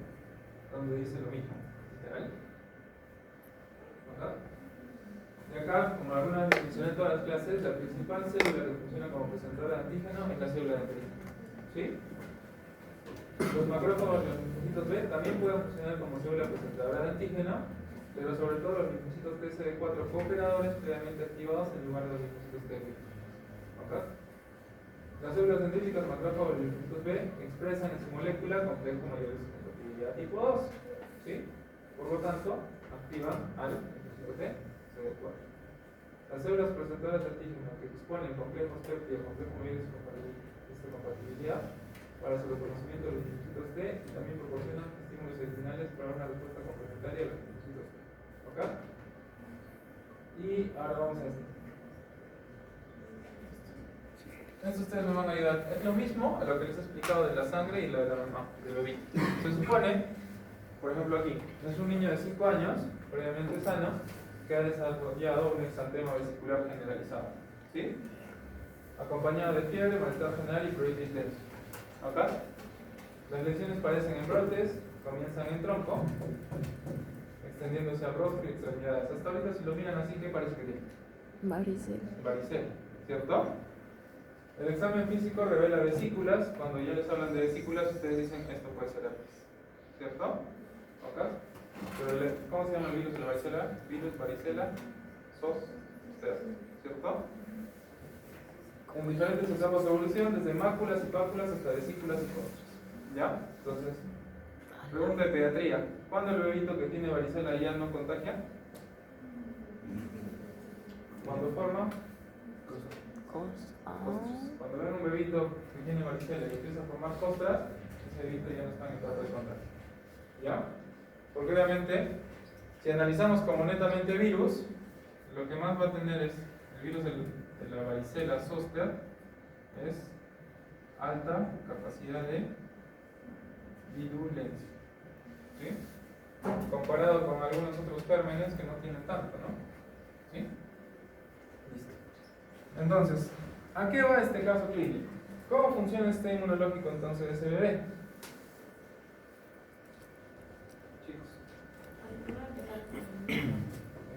donde dice lo mismo, literal. ¿Verdad? Y acá, como alguna vez mencioné en todas las clases, la principal célula que funciona como presentadora de antígeno es la célula de antígeno. ¿Sí? Los macrófagos de los linfocitos B también pueden funcionar como célula presentadora de antígeno, pero sobre todo los linfocitos TCD4 cooperadores previamente activados en lugar de los linfocitos T. ¿Okay? Las células dendríticas macrófagos de los linfocitos B expresan en su molécula complejo mayor de su compatibilidad tipo 2. ¿Sí? Por lo tanto, activan al linfocito T, CD4. Las células presentadoras de antígeno que disponen complejos péptidos complejo mayor de su compatibilidad para su reconocimiento de los linfocitos T y también proporcionan estímulos adicionales para una respuesta complementaria a los linfocitos T. ¿Ok? Y ahora vamos a esto. Esto ustedes me van a ayudar. Es lo mismo a lo que les he explicado de la sangre y lo de la mamá, del bebé. Se supone, por ejemplo aquí, es un niño de 5 años, previamente sano, que ha desarrollado un exantema vesicular generalizado. ¿Sí? Acompañado de fiebre, malestar general y pruritus denso. ¿Ok? Las lesiones parecen en brotes, comienzan en tronco, extendiéndose al rostro y extremidades. Hasta ahorita si lo miran así, ¿qué parece que tiene? Varicela. Varicela, ¿cierto? El examen físico revela vesículas. Cuando ya les hablan de vesículas, ustedes dicen esto puede ser herpes, ¿cierto? ¿Ok? Pero ¿cómo se llama el virus de la varicela? Virus varicela zoster, ¿cierto? En diferentes etapas de evolución, desde máculas y pápulas hasta vesículas y conchas. ¿Ya? Entonces, pregunta de pediatría: ¿cuándo el bebito que tiene varicela ya no contagia? ¿Cuándo forma? Cuando ven un bebito que tiene varicela y empieza a formar costras, ese bebito ya no está en etapa de contagio. ¿Ya? Porque obviamente, si analizamos como netamente virus, lo que más va a tener es el virus de la varicela zoster, es alta capacidad de virulencia. ¿Sí? Comparado con algunos otros gérmenes que no tienen tanto, ¿no? ¿Sí? Listo. Entonces, ¿a qué va este caso clínico? ¿Cómo funciona este inmunológico entonces de ese bebé? Chicos.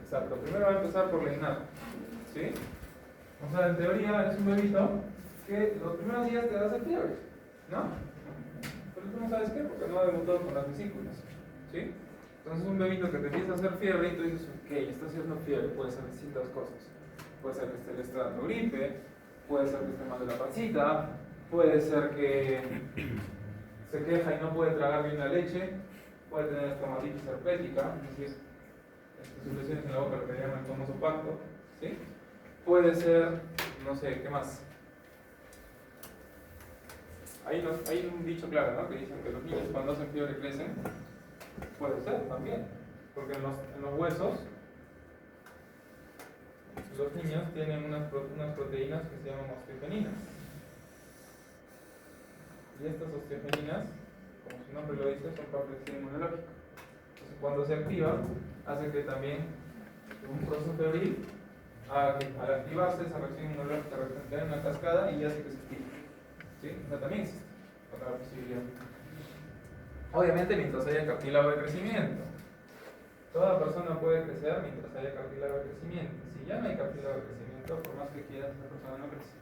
Exacto, primero va a empezar por la innato. ¿Sí? O sea, en teoría es un bebito que los primeros días te va a hacer fiebre, ¿no? Pero tú no sabes qué, porque no ha debutado con las vesículas. ¿Sí? Entonces un bebito que te empieza a hacer fiebre y tú dices, ok, está haciendo fiebre, puede ser distintas cosas. Puede ser que le esté dando gripe, puede ser que esté mal de la pancita, puede ser que se queja y no puede tragar bien la leche, puede tener estomatitis herpética, es decir, secreciones en la boca, lo que llaman el famoso pacto, ¿sí? Puede ser, no sé, ¿qué más? Hay un dicho claro, ¿no? Que dicen que los niños cuando hacen fiebre crecen. Puede ser también, porque en los huesos los niños tienen unas proteínas que se llaman osteogeninas. Y estas osteogeninas, como su nombre lo dice, son parte del sistema inmunológico. Entonces, cuando se activa, hace que también un proceso febril, al activarse esa reacción inmunológica, representar una cascada y hace que se active. ¿Sí? O sea, también existe otra posibilidad. Obviamente, mientras haya cartílago de crecimiento. Toda persona puede crecer mientras haya cartílago de crecimiento. Si ya no hay cartílago de crecimiento, por más que quieras, esa persona no crece.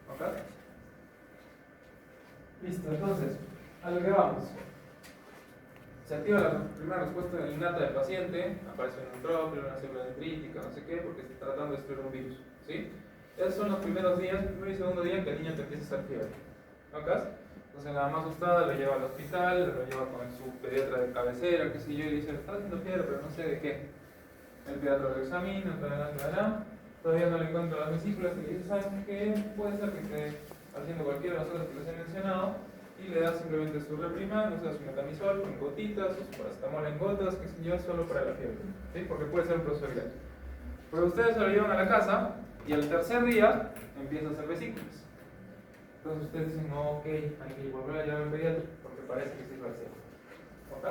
¿Ok? Listo, entonces, a lo que vamos. Se activa la primera respuesta innata del paciente, aparece un neutrófilo, una célula dendrítica, no sé qué, porque está tratando de destruir un virus. ¿Sí? Esos son los primeros días, primero y segundo día, que el niño te empieza a hacer fiebre. ¿Nocas? Entonces la mamá asustada lo lleva al hospital, lo lleva con su pediatra de cabecera, qué sé yo, y dice, está haciendo fiebre, pero no sé de qué. El pediatra lo examina, todavía no le encuentra las vesículas y dice, ¿saben qué? Puede ser que esté haciendo cualquiera de las cosas que les he mencionado, y le da simplemente su reprimand, o sea, su metamizol en gotitas, su paracetamol en gotas, que se lleva solo para la fiebre, ¿sí? Porque puede ser un proceso viral. Pero ustedes se lo llevan a la casa y al tercer día empieza a hacer vesículas. Entonces ustedes dicen, no, ok, hay que volver a llevar al pediatra porque parece que sí va a ser. ¿Ok?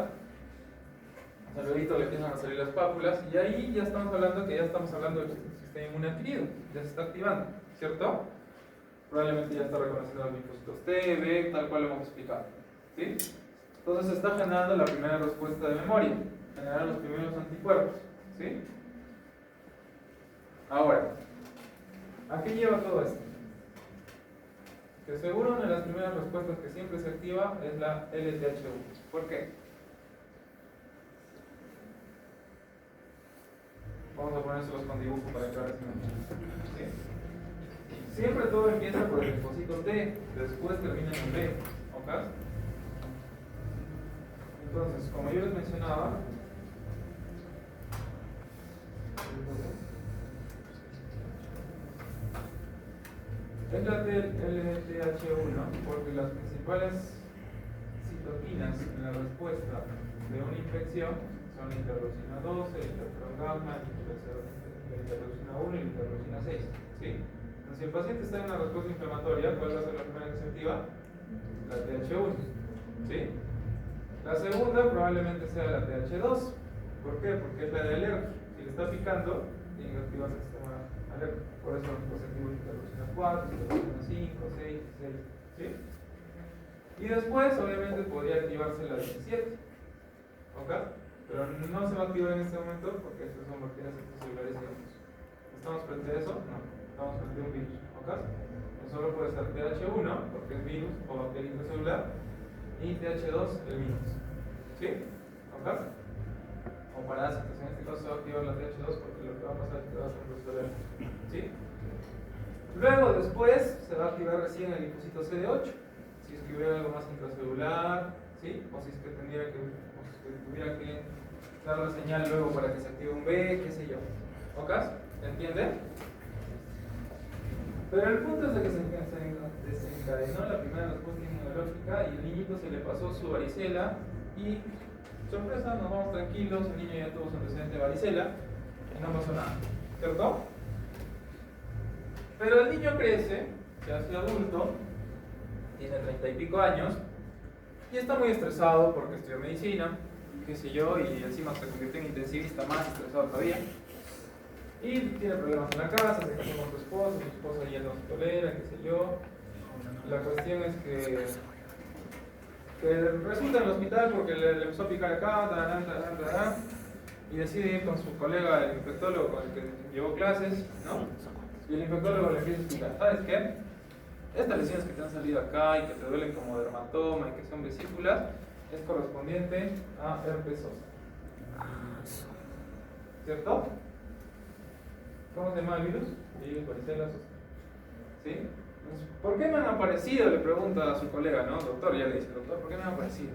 O sea, luego le empiezan a salir las pápulas y ahí ya estamos hablando del sistema inmune adquirido, ya se está activando, ¿cierto? Probablemente ya está reconociendo los linfocitos T, B, tal cual lo hemos explicado. ¿Sí? Entonces se está generando la primera respuesta de memoria, generar los primeros anticuerpos. ¿Sí? Ahora, ¿a qué lleva todo esto? Que seguro una de las primeras respuestas que siempre se activa es la LTH1. ¿Por qué? Vamos a ponérselos con dibujo para que ahora sí. Siempre todo empieza por el linfocito T, después termina en B. ¿Ok? Entonces, como yo les mencionaba, es la LTH1 porque las principales citoquinas en la respuesta de una infección son la interleucina 12, el interferón gamma, la interleucina 1 y la interleucina 6. ¿Sí? Entonces, si el paciente está en una respuesta inflamatoria, ¿cuál va a ser la primera que se activa? La TH1. ¿Sí? La segunda probablemente sea la TH2. ¿Por qué? Porque es la de alerta. Si le está picando, tiene que activarse el sistema alerta. Por eso los positivos interleucina 4, interleucina 5, 6, 6. ¿Sí? Y después, obviamente, podría activarse la 17. ¿Ok? Pero no se va a activar en este momento porque estas son bacterias extracelulares y virus. ¿Estamos frente a eso? No. Estamos frente a un virus. ¿Ok? Solo puede ser TH1 porque es virus o bacteria intracelular y TH2 el virus. ¿Sí? ¿Ok? O parásitos. En este caso se va a activar la TH2 porque lo que va a pasar es que va a ser un proceso alérgico. ¿Sí? Luego, después, se va a activar recién el linfocito CD8. Si es que hubiera algo más intracelular, ¿sí? O si es que tuviera que dar la señal luego para que se active un B, qué sé yo. ¿Ok? ¿Entienden? Pero el punto es de que se desencadenó la primera respuesta inmunológica y el niñito se le pasó su varicela y, sorpresa, nos vamos tranquilos, el niño ya tuvo su antecedente de varicela y no pasó nada, ¿cierto? Pero el niño crece, se hace adulto, tiene 30 y pico años y está muy estresado porque estudió medicina, qué sé yo, y encima se convirtió en intensivista, más estresado todavía. Y tiene problemas en la casa, se casó con su esposa ya no se tolera, qué sé yo. La cuestión es que resulta en el hospital porque le empezó a picar acá, y decide ir con su colega, el infectólogo con el que llevó clases, ¿no? Y el infectólogo le empieza a explicar, ¿sabes qué? Estas lesiones que te han salido acá y que te duelen como dermatoma y que son vesículas, es correspondiente a herpes zóster. ¿Cierto? ¿Cómo se llama el virus? Virus varicela zoster. ¿Sí? ¿Por qué me han aparecido? Le pregunta a su colega, ¿no? Doctor, ya le dice, doctor, ¿por qué me han aparecido?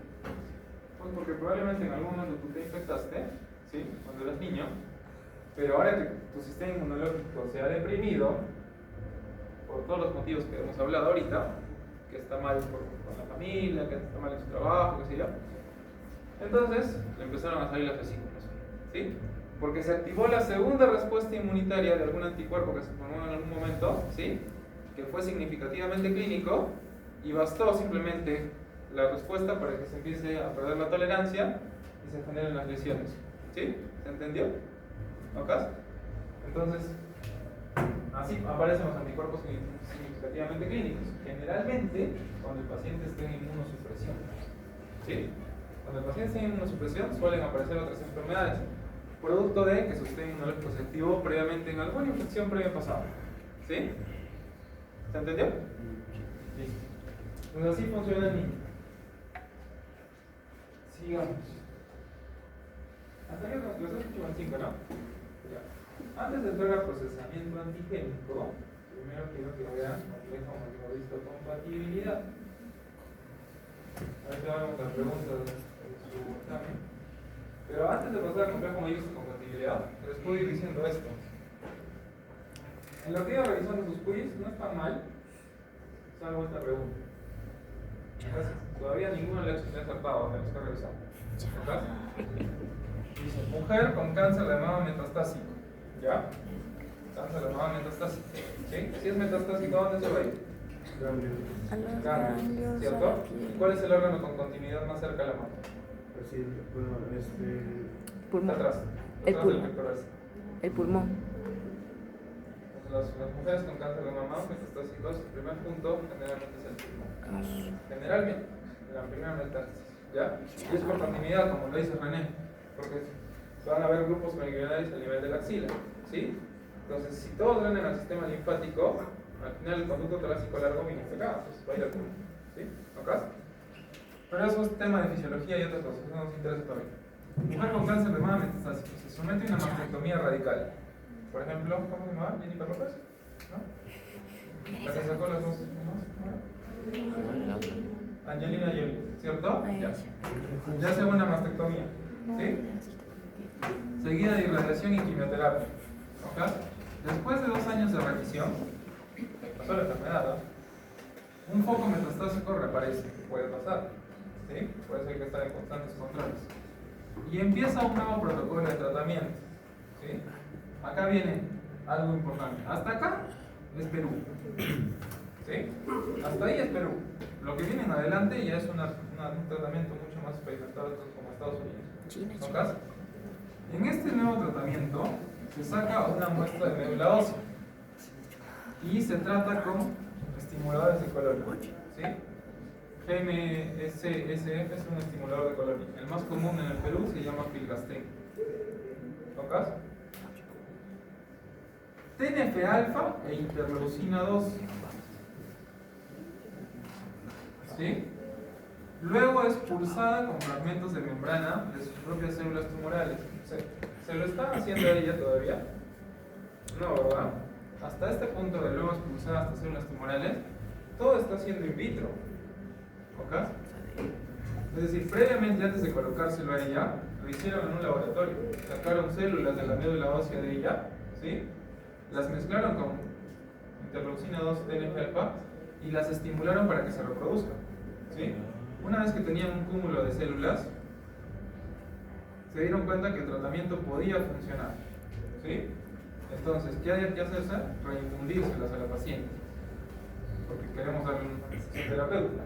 Pues porque probablemente en algún momento tú te infectaste, ¿sí? Cuando eras niño, pero ahora que tu sistema inmunológico se ha deprimido, por todos los motivos que hemos hablado ahorita, que está mal con la familia, que está mal en su trabajo, qué sé yo, entonces le empezaron a salir las vesículas, ¿sí? Porque se activó la segunda respuesta inmunitaria de algún anticuerpo que se formó en algún momento, ¿sí? Que fue significativamente clínico y bastó simplemente la respuesta para que se empiece a perder la tolerancia y se generen las lesiones, ¿sí? ¿Se entendió? ¿Ok? Entonces, así aparecen los anticuerpos significativamente clínicos. Generalmente, cuando el paciente esté en inmunosupresión, ¿sí? Cuando el paciente esté en inmunosupresión, suelen aparecer otras enfermedades, producto de que su sistema inmunológico se activó previamente en alguna infección previa pasada. ¿Sí? ¿Se entendió? Listo. Pues así funciona el niño. Sigamos. Hasta aquí los 8 y 5, ¿no? Ya. Antes de entrar al procesamiento antigénico, primero quiero que vean complejo histocompatibilidad. Ahorita vamos a las preguntas de su examen. Pero antes de pasar al complejo histocompatibilidad, les puedo ir diciendo esto. En lo que iba revisando sus quiz, no está mal, salvo esta pregunta. Entonces, todavía ninguno le ha acertado, tenemos que revisar. ¿Verdad? Dice, mujer con cáncer de mama metastásico. ¿Ya? Cáncer de mama metastásico. ¿Sí? Si es metastásico, ¿dónde se va a ir? A los Ganglios, ganglios ¿cierto? aquí. ¿Cuál es el órgano con continuidad más cerca de la mama? Así, bueno, Pulmón. Atrás. El Atrás del pulmón. pectoral. El pulmón. Entonces, las mujeres con cáncer de mama metastásicos, el primer punto generalmente es el pulmón. Generalmente, la primera metástasis. ¿Ya? Y es por continuidad, como lo dice René, porque van a haber grupos ganglionarios a nivel de la axila. ¿Sí? Entonces, si todos drenan al sistema linfático, al final el conducto torácico largo viene pegado, entonces va a ir al pulmón. ¿Sí? ¿Ok? Pero eso es tema de fisiología y otras cosas, eso nos interesa también. Mujer con cáncer de mama metastásico se somete a una mastectomía radical. Por ejemplo, ¿cómo se llama? Jennifer López, ¿no? La que sacó las dos. Angelina Jolie, ¿cierto? Ya. Ya hace una mastectomía, ¿sí? Seguida de irradiación y quimioterapia. ¿Ok? Después de 2 años de revisión, pasó la enfermedad, ¿no? Un foco metastásico reaparece, puede pasar, ¿sí? Puede ser que está en constantes controles. Y empieza un nuevo protocolo de tratamiento, ¿sí? Acá viene algo importante. Hasta acá es Perú. ¿Sí? Hasta ahí es Perú. Lo que viene en adelante ya es un tratamiento mucho más experimentado como Estados Unidos. ¿Ok? En este nuevo tratamiento se saca una muestra de médula ósea y se trata con estimuladores de colonia. ¿Sí? GMSSF es un estimulador de colonia. El más común en el Perú se llama filgrastim. ¿Ok? TNF-alfa e interleucina 2. ¿Sí? Luego es pulsada con fragmentos de membrana de sus propias células tumorales. ¿Se lo están haciendo a ella todavía? No, ¿verdad? Hasta este punto de luego expulsada hasta células tumorales, todo está siendo in vitro. ¿Ok? Es decir, previamente, antes de colocárselo a ella, lo hicieron en un laboratorio. Sacaron células de la médula ósea de ella, ¿sí? Las mezclaron con interleucina 2 TNF-alfa y las estimularon para que se reproduzcan. ¿Sí? Una vez que tenían un cúmulo de células, se dieron cuenta que el tratamiento podía funcionar. ¿Sí? Entonces, ¿qué hay que hacerse? Reinfundírselas a la paciente, porque queremos darle un terapeuta.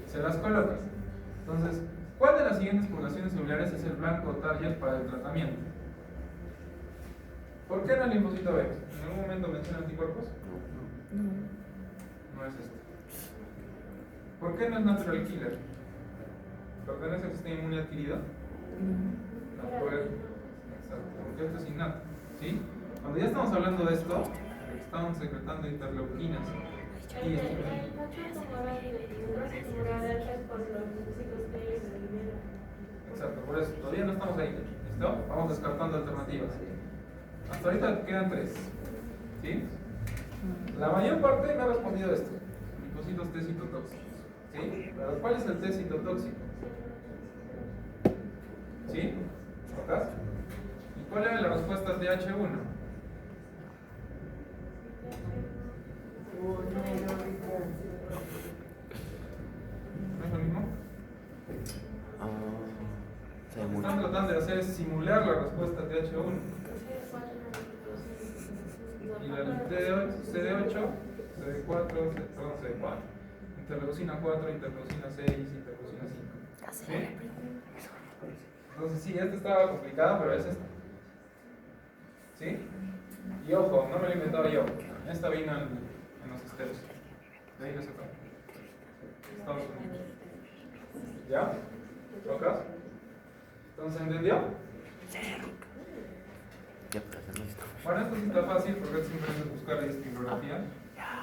Se las colocas. Entonces, ¿cuál de las siguientes poblaciones celulares es el blanco target para el tratamiento? ¿Por qué no el linfocito B? ¿En algún momento menciona anticuerpos? No es este. ¿Por qué no es natural killer? ¿Pertenece al sistema inmune adquirido? No, exacto, porque esto es innato. ¿Sí? Cuando ya estamos hablando de esto, estamos secretando interleuquinas. Y El factor tumoral y fibrosis tumoral alta es por los linfocitos T y se libera. Exacto, por eso, todavía no estamos ahí. ¿Listo? Vamos descartando alternativas. Hasta ahorita quedan 3. ¿Sí? La mayor parte me ha respondido esto. Linfocitos T citotóxicos. ¿Sí? Pero ¿cuál es el T citotóxico? ¿Sí? ¿Ok? ¿Y cuál era la respuesta TH1? ¿No es lo mismo? Lo que están tratando de hacer es simular la respuesta TH1. Y la CD8, CD4, perdón, CD4, interleucina 4, interleucina 6, interleucina 5. ¿Sí? Entonces sí, esta estaba complicada, pero es esta. ¿Sí? Y ojo, no me lo he inventado yo. Esta vino en los esteros. De ahí lo sacaron. Estados Unidos. ¿Ya? ¿Tocas? Entonces, ¿entendió? Bueno, esto sí está fácil porque simplemente es buscar la bibliografía.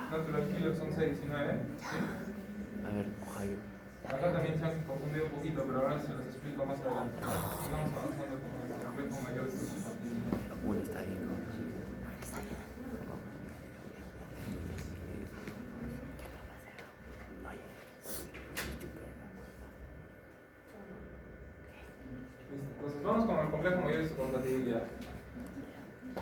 Natural Killer son C19. ¿Sí? A ver, Ohio. Acá también se han confundido un poquito, pero ahora se los explico más adelante. Sigamos avanzando con el complejo mayor de histocompatibilidad. Uno está ahí, ¿no? Entonces vamos con el complejo mayor de histocompatibilidad.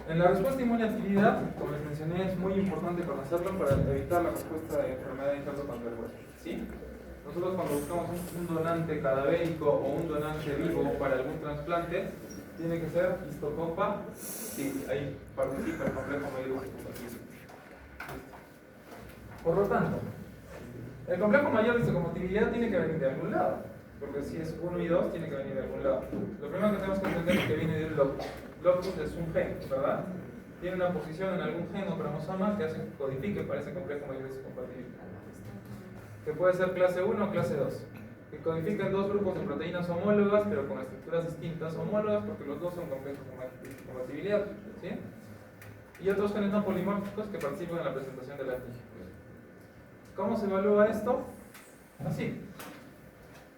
En la respuesta inmune adquirida, como les mencioné, es muy importante conocerlo para evitar la respuesta de enfermedad infarto-contra ¿sí? Nosotros cuando buscamos un donante cadavérico o un donante vivo para algún trasplante, tiene que ser histocompa, sí, ahí participa el complejo mayor de histocompatibilidad. Por lo tanto, el complejo mayor de histocompatibilidad tiene que venir de algún lado, porque si es 1 y 2, tiene que venir de algún lado. Lo primero que tenemos que entender es que viene de un locus. Locus es un gen, ¿verdad? Tiene una posición en algún gen o cromosoma que hace que codifique para ese complejo mayor de histocompatibilidad. Que puede ser clase 1 o clase 2. Que codifican dos grupos de proteínas homólogas, pero con estructuras distintas, homólogas porque los dos son complejos de histocompatibilidad, ¿sí? Y otros genes no polimórficos que participan en la presentación del antígeno. ¿Cómo se evalúa esto? Así.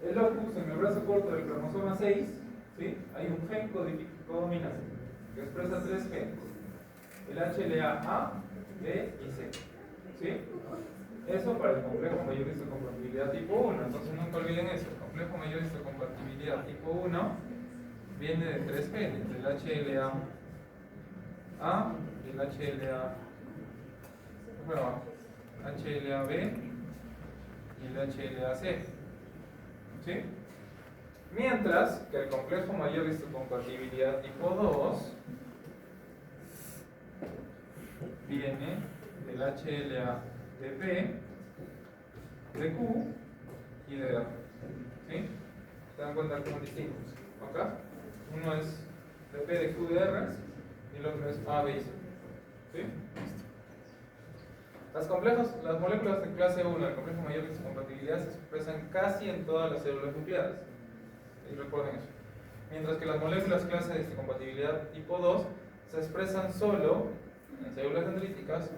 El locus en el brazo corto del cromosoma 6, ¿sí? Hay un gen codominante que expresa 3 genes: el HLA-A, B y C, ¿sí? Eso para el complejo mayor de histocompatibilidad tipo 1. Entonces nunca olviden eso. El complejo mayor de histocompatibilidad tipo 1 viene de 3 genes: el HLA-A, el HLA-B y el HLA-C, ¿sí? Mientras que el complejo mayor de histocompatibilidad tipo 2 viene del HLA de P, de Q y de R, ¿sí? ¿Se dan cuenta cómo distintos? Acá, uno es de P, de Q, de R y el otro es A, B y C, ¿sí? Las moléculas de clase 1 del complejo mayor de histocompatibilidad se expresan casi en todas las células nucleares. Y recuerden eso. Mientras que las moléculas clase de histocompatibilidad tipo 2 se expresan solo en células dendríticas,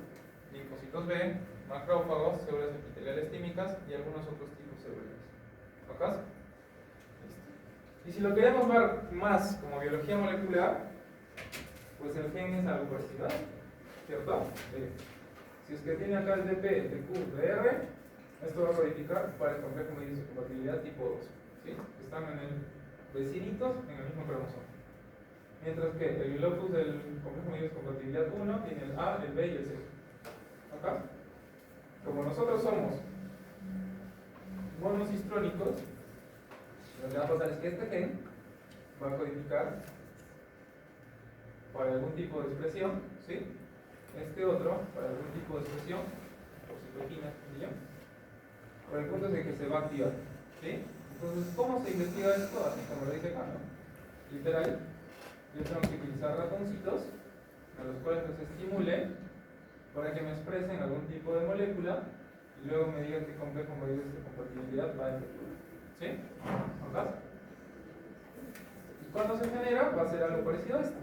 linfocitos B, macrófagos, células epiteliales tímicas y algunos otros tipos celulares. ¿Ok? Y si lo queremos ver más como biología molecular, pues el gen es algo parecido, ¿cierto? Si es que tiene acá el DP, el DQ, de R, esto va a codificar para el complejo mayor de histocompatibilidad tipo 2. ¿Sí? Están en el vecinitos en el mismo cromosoma. Mientras que el locus del complejo mayor de histocompatibilidad 1 tiene el A, el B y el C. ¿Ok? Como nosotros somos monocistrónicos, lo que va a pasar es que este gen va a codificar para algún tipo de expresión, ¿sí? Este otro para algún tipo de expresión, por citoquinas, por el punto es de que se va a activar, ¿sí? Entonces, ¿cómo se investiga esto? Así como lo dice acá, ¿no? Literal, yo tengo que utilizar ratoncitos a los cuales los estimule para que me expresen algún tipo de molécula y luego me digan qué complejo mayor de histocompatibilidad va a efectuar, ¿sí? ¿Ok? Y cuando se genera va a ser algo parecido a esto.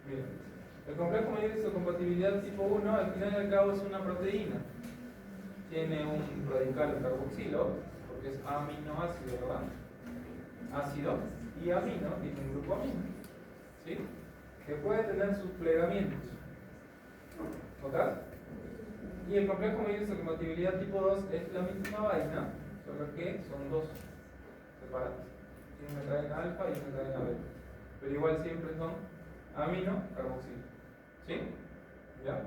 Miren. El complejo mayor de histocompatibilidad tipo 1 al final y al cabo es una proteína. Tiene un radical carboxilo, porque es aminoácido, ¿verdad? Ácido y amino tiene un grupo amino, ¿sí? Que puede tener sus plegamientos. ¿Ok? Y el complejo mayor de histocompatibilidad tipo 2 es la misma vaina, solo que son dos separados. Tiene una cadena alfa y una cadena beta. Pero igual siempre son amino, carboxilo. ¿Sí? ¿Ya?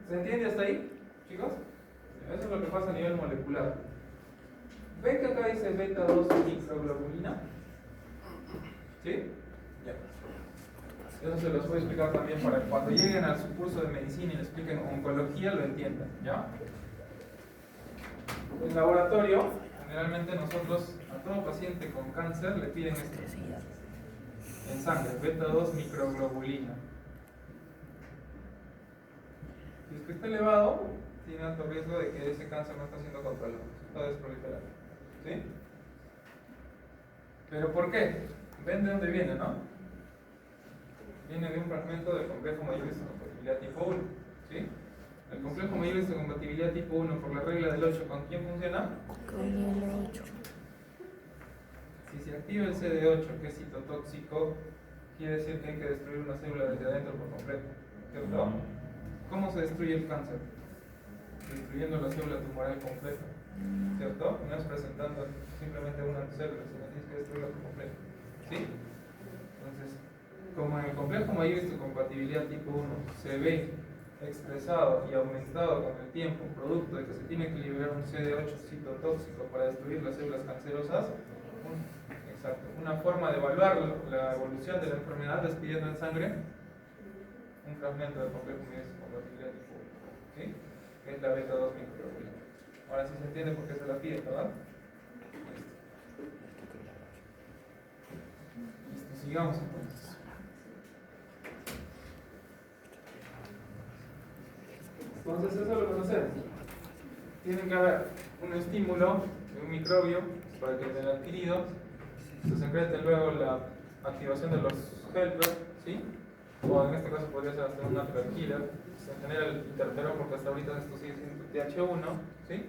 ¿Se entiende hasta ahí, chicos? Eso es lo que pasa a nivel molecular. ¿Ven que acá dice beta 2 microglobulina? ¿Sí? Ya. Eso se los voy a explicar también para que cuando lleguen a su curso de medicina y le expliquen oncología lo entiendan, ¿ya? En laboratorio, generalmente nosotros a todo paciente con cáncer le piden esto en sangre, beta 2 microglobulina. Si es que está elevado, tiene alto riesgo de que ese cáncer no está siendo controlado, está desproliferando. ¿Sí? ¿Pero por qué? ¿Ven de dónde viene, no? Viene de un fragmento del complejo mayor de histocompatibilidad tipo 1. ¿Sí? El complejo mayor de histocompatibilidad tipo 1 por la regla del 8, ¿con quién funciona? Con el 8. Si se activa el CD8, que es citotóxico, quiere decir que hay que destruir una célula desde adentro por completo, ¿cierto? ¿Cómo se destruye el cáncer? Destruyendo la célula tumoral completa, ¿cierto? No es presentando simplemente una célula, sino tienes que destruirla por completo, ¿sí? Entonces, como en el complejo mayor histocompatibilidad tipo 1 se ve expresado y aumentado con el tiempo, producto de que se tiene que liberar un CD8 citotóxico para destruir las células cancerosas, exacto, una forma de evaluar la evolución de la enfermedad es pidiendo en sangre un fragmento del complejo mayor histocompatibilidad tipo 1, ¿sí? Que es la beta 2 microglobulina. Ahora sí se entiende por qué se la pide, ¿verdad? Listo, sigamos entonces. Entonces eso lo conocemos. Tiene que haber un estímulo de un microbio para que en el adquirido se secrete luego la activación de los helpers, ¿sí? O en este caso podría ser hasta un natural killer. Se genera el interferón porque hasta ahorita esto sigue siendo TH1, ¿sí?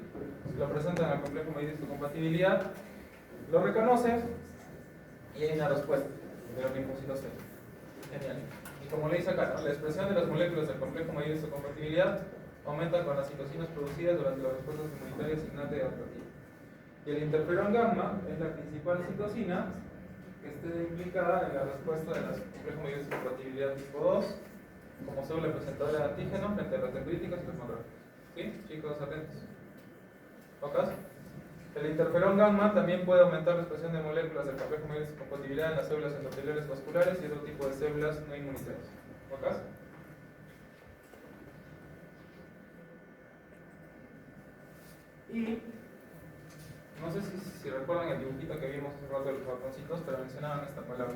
Se lo presentan al complejo mayor de histocompatibilidad, lo reconoce y hay una respuesta de los linfocitos T. Genial. Y como le dice acá, ¿no? La expresión de las moléculas del complejo mayor de histocompatibilidad aumenta con las citocinas producidas durante las respuestas inmunitarias innata y adaptativa. Y el interferón gamma es la principal citocina que esté implicada en la respuesta de las complejo mayor de histocompatibilidad tipo 2 como célula presentadora de antígeno frente a las dendríticas y los macrófagos. ¿Sí? Chicos, atentos. ¿Ocas? El interferón gamma también puede aumentar la expresión de moléculas del complejo mayor de histocompatibilidad en las células endoteliales vasculares y otro tipo de células no inmunitarias. ¿Ocas? Y no sé si recuerdan el dibujito que vimos hace rato de los ratoncitos, pero mencionaban esta palabra.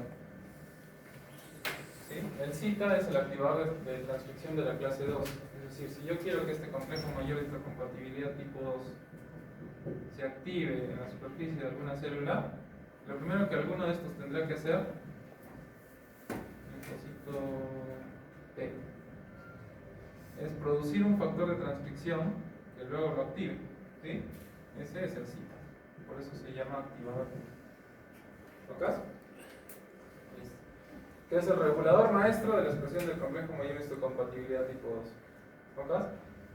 ¿Sí? El CITA es el activador de transcripción de la clase 2. Es decir, si yo quiero que este complejo mayor de histocompatibilidad tipo 2 se active en la superficie de alguna célula, lo primero que alguno de estos tendrá que hacer, linfocito T, es producir un factor de transcripción que luego lo active. ¿Sí? Ese es el CITA. Por eso se llama activador. ¿Tocas? Listo. Que es el regulador maestro de la expresión del complejo mayor de histocompatibilidad tipo 2. ¿Tocas?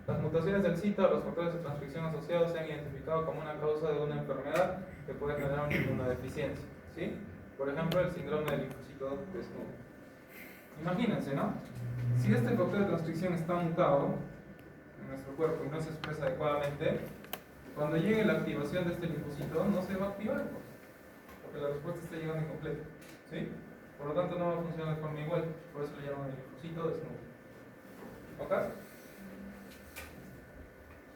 Las mutaciones del CITA o los factores de transcripción asociados se han identificado como una causa de una enfermedad que puede generar una inmunodeficiencia. ¿Sí? Por ejemplo, el síndrome del linfocito desnudo. Imagínense, ¿no? Si este factor de transcripción está mutado en nuestro cuerpo y no se expresa adecuadamente, cuando llegue la activación de este linfocito no se va a activar porque la respuesta está llegando incompleta. ¿Sí? Por lo tanto no va a funcionar de forma igual, por eso le llaman el linfocito desnudo. ¿Ok?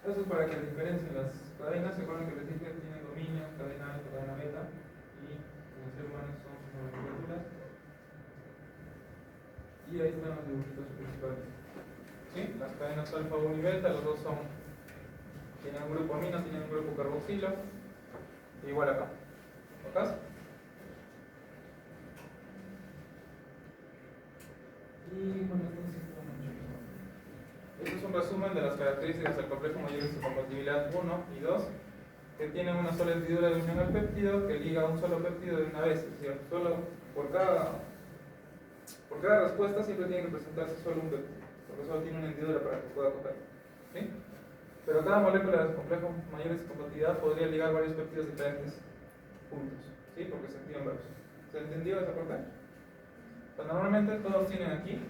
Eso es para que diferencien las cadenas. Se acuerdan que les dije que tienen dominio, cadena alfa, cadena beta, y en el ser humano son sus moléculas. Y ahí están los dibujitos principales. ¿Sí? Las cadenas alfa 1 y beta, los dos son, tienen un grupo amino, tienen un grupo carboxilo, igual acá. ¿Ok? Y bueno, este es un resumen de las características del complejo mayor de histocompatibilidad 1 y 2, que tienen una sola hendidura de unión al péptido que liga un solo péptido de una vez. Es decir, solo por cada respuesta siempre tiene que presentarse solo un péptido, porque solo tiene una hendidura para que pueda coger. ¿Sí? Pero cada molécula del complejo mayor de histocompatibilidad podría ligar varios péptidos diferentes juntos, ¿sí? Porque se activan varios. ¿Se entendió esa parte? Pues normalmente todos tienen aquí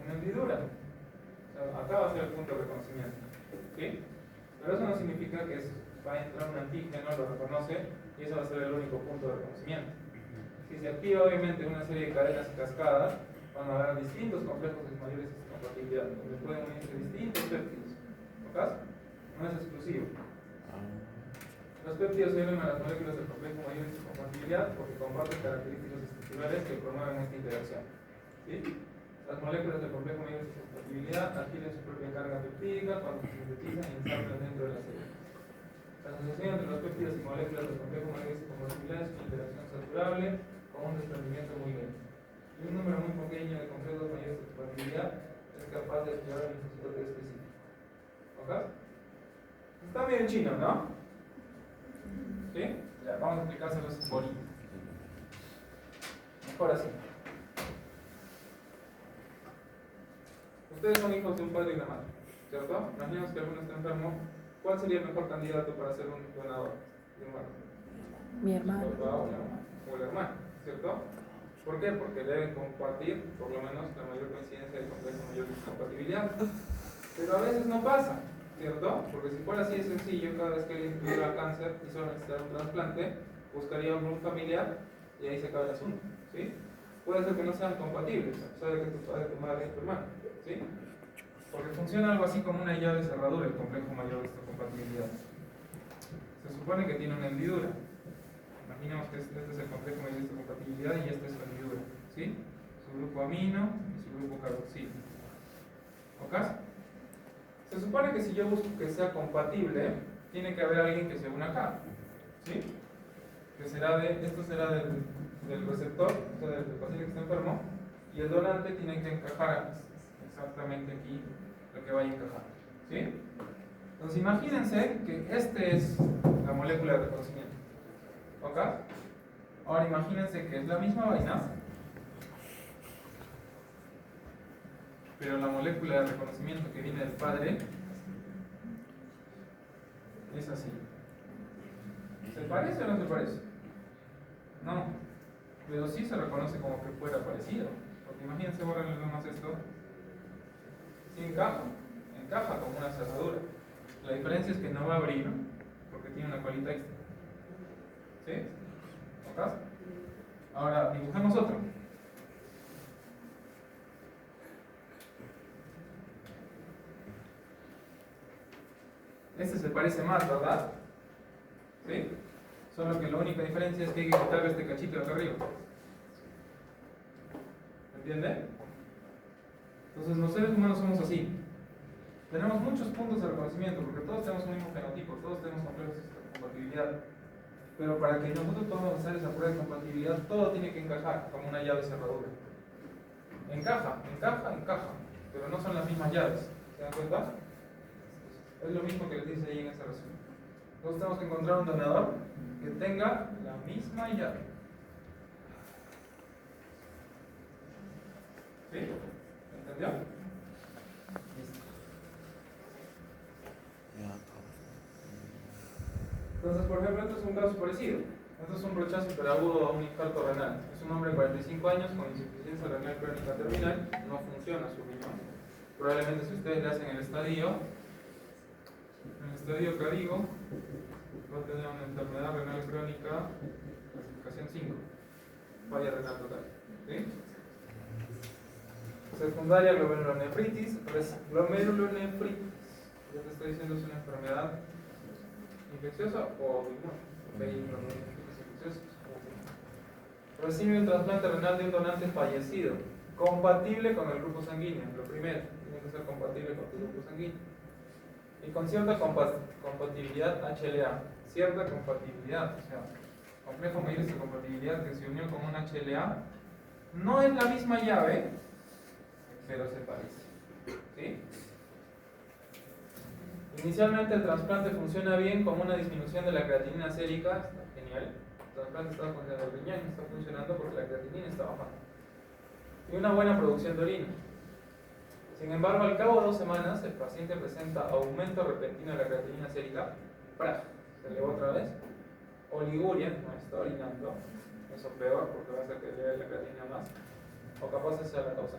una hendidura. O sea, acá va a ser el punto de reconocimiento. ¿Sí? Pero eso no significa que va a entrar un antígeno, lo reconoce y eso va a ser el único punto de reconocimiento. Si se activa obviamente una serie de cadenas y cascadas, van a haber distintos complejos mayores de histocompatibilidad, donde pueden unirse distintos péptidos. ¿Ok? No es exclusivo. Los péptidos se unen a las moléculas del complejo mayor de histocompatibilidad porque comparten características estructurales que promueven esta interacción. ¿Sí? Las moléculas del complejo mayor de histocompatibilidad adquieren su propia carga peptídica cuando se sintetizan y ensamblan dentro de la célula. La asociación entre los péptidos y moléculas del complejo mayor de histocompatibilidad es una interacción saturable con un desprendimiento muy lento. Y un número muy pequeño de complejos mayores de histocompatibilidad es capaz de activar el linfocito T específico. ¿Ok? Está medio en chino, ¿no? ¿Sí? Ya, vamos a explicárselos en bolita. Mejor así. Ustedes son hijos de un padre y una madre, ¿cierto? Imaginemos que alguno está enfermo. ¿Cuál sería el mejor candidato para ser un donador de un órgano? Mi hermano. El papá o el hermano, ¿cierto? ¿Por qué? Porque deben compartir, por lo menos, la mayor coincidencia de complejo mayor compatibilidad. Pero a veces no pasa, ¿cierto? Porque si fuera así de sencillo, cada vez que alguien tuviera cáncer y solo necesitara un trasplante, buscaría un familiar y ahí se acaba el asunto, ¿sí? Puede ser que no sean compatibles, a pesar de que tu padre, tu madre y tu hermano, ¿sí? Porque funciona algo así como una llave cerradura, el complejo mayor de esta compatibilidad. Se supone que tiene una hendidura. Imaginemos que este es el complejo mayor de esta compatibilidad y esta es la hendidura, ¿sí? Su grupo amino y su grupo carboxilo. ¿Ok? Se supone que si yo busco que sea compatible, tiene que haber alguien que se una acá, ¿sí? Que será esto será del receptor, o sea, del paciente que está enfermo, y el donante tiene que encajar exactamente aquí lo que vaya a encajar, ¿sí? Entonces imagínense que este es la molécula de reconocimiento, ¿ok? Ahora imagínense que es la misma vaina, pero la molécula de reconocimiento que viene del padre es así. ¿Se parece o no se parece? No, pero sí se reconoce como que fuera parecido. Porque imagínense, borren nomás esto. Sí encaja como una cerradura. La diferencia es que no va a abrir porque tiene una colita extra. ¿Sí? ¿Ok? Ahora dibujemos otro. Este se parece más, ¿verdad? ¿Sí? Solo que la única diferencia es que hay que quitarle este cachito de acá arriba. ¿Entiende? Entonces los seres humanos somos así. Tenemos muchos puntos de reconocimiento porque todos tenemos un mismo fenotipo, todos tenemos complejos de compatibilidad. Pero para que nosotros podamos hacer esa prueba de compatibilidad, todo tiene que encajar como una llave cerradura. Encaja, pero no son las mismas llaves. ¿Se dan cuenta? Es lo mismo que les dice ahí en esa resumen. Entonces tenemos que encontrar un donador que tenga la misma llave. ¿Sí? ¿Entendió? Listo. Entonces, por ejemplo, este es un caso parecido. Este es un rechazo hiperagudo a un infarto renal. Es un hombre de 45 años con insuficiencia renal crónica terminal. No funciona su riñón. Probablemente si ustedes le hacen el estadio Carigo, va a tener una enfermedad renal crónica, clasificación 5, falla renal total. ¿Sí? Secundaria glomerulonefritis, glomerulonefritis. Ya te estoy diciendo es una enfermedad infecciosa o glomerulonefritis infecciosa. Recibe un trasplante renal de un donante fallecido, compatible con el grupo sanguíneo. Lo primero, tiene que ser compatible con tu grupo sanguíneo. Y con cierta compatibilidad HLA, cierta compatibilidad, o sea, complejo mayor de compatibilidad que se unió con un HLA, no es la misma llave, pero se parece. ¿Sí? Inicialmente el trasplante funciona bien con una disminución de la creatinina sérica, está genial. El trasplante está funcionando, el riñón está funcionando porque la creatinina está bajando. Y una buena producción de orina. Sin embargo, al cabo de 2 semanas, el paciente presenta aumento repentino de la creatinina sérica, se elevó otra vez, oliguria, no está orinando, eso peor porque va a hacer que eleve la creatinina más, o capaz esa sea la causa.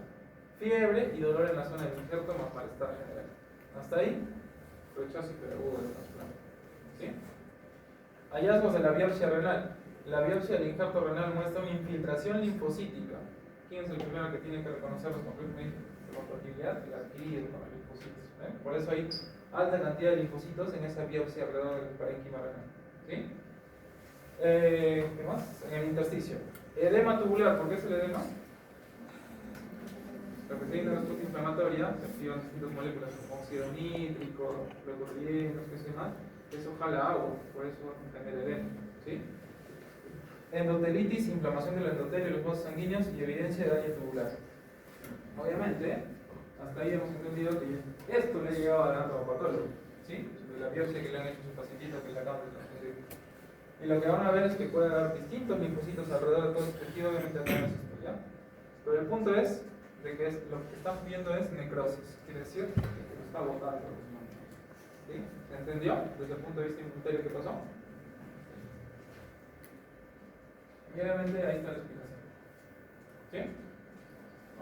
Fiebre y dolor en la zona del injerto más malestar general. Hasta ahí, rechazo hiperagudo del trasplante. ¿Sí? Hallazgos de la biopsia renal. La biopsia del injerto renal muestra una infiltración linfocítica. ¿Quién es el primero que tiene que reconocer los complejos de compatibilidad? El adquirido con los linfocitos. Por eso hay alta cantidad de linfocitos en esa biopsia alrededor del parénquima renal. ¿Sí? ¿Qué más? En el intersticio. Edema tubular. ¿Por qué es el edema? Repetir una respuesta inflamatoria, se activan distintas moléculas como óxido nítrico, leucotrienos, qué sé más. Eso jala agua, por eso genera edema. ¿Sí? Endotelitis, inflamación del endotelio y los vasos sanguíneos y evidencia de daño tubular. Obviamente, Hasta ahí hemos entendido que esto le ha llegado al anatomopatología, ¿sí? De la biopsia que le han hecho a su pacientito que le acaban de transfundir. Y lo que van a ver es que puede haber distintos linfocitos alrededor de todo este tejido, obviamente acá no es esto, ¿ya? Pero el punto es de que lo que están viendo es necrosis, quiere decir que lo está botando. ¿Sí? ¿Se entendió? Desde el punto de vista inmunitario, ¿qué pasó? Y obviamente ahí está la explicación. ¿Sí?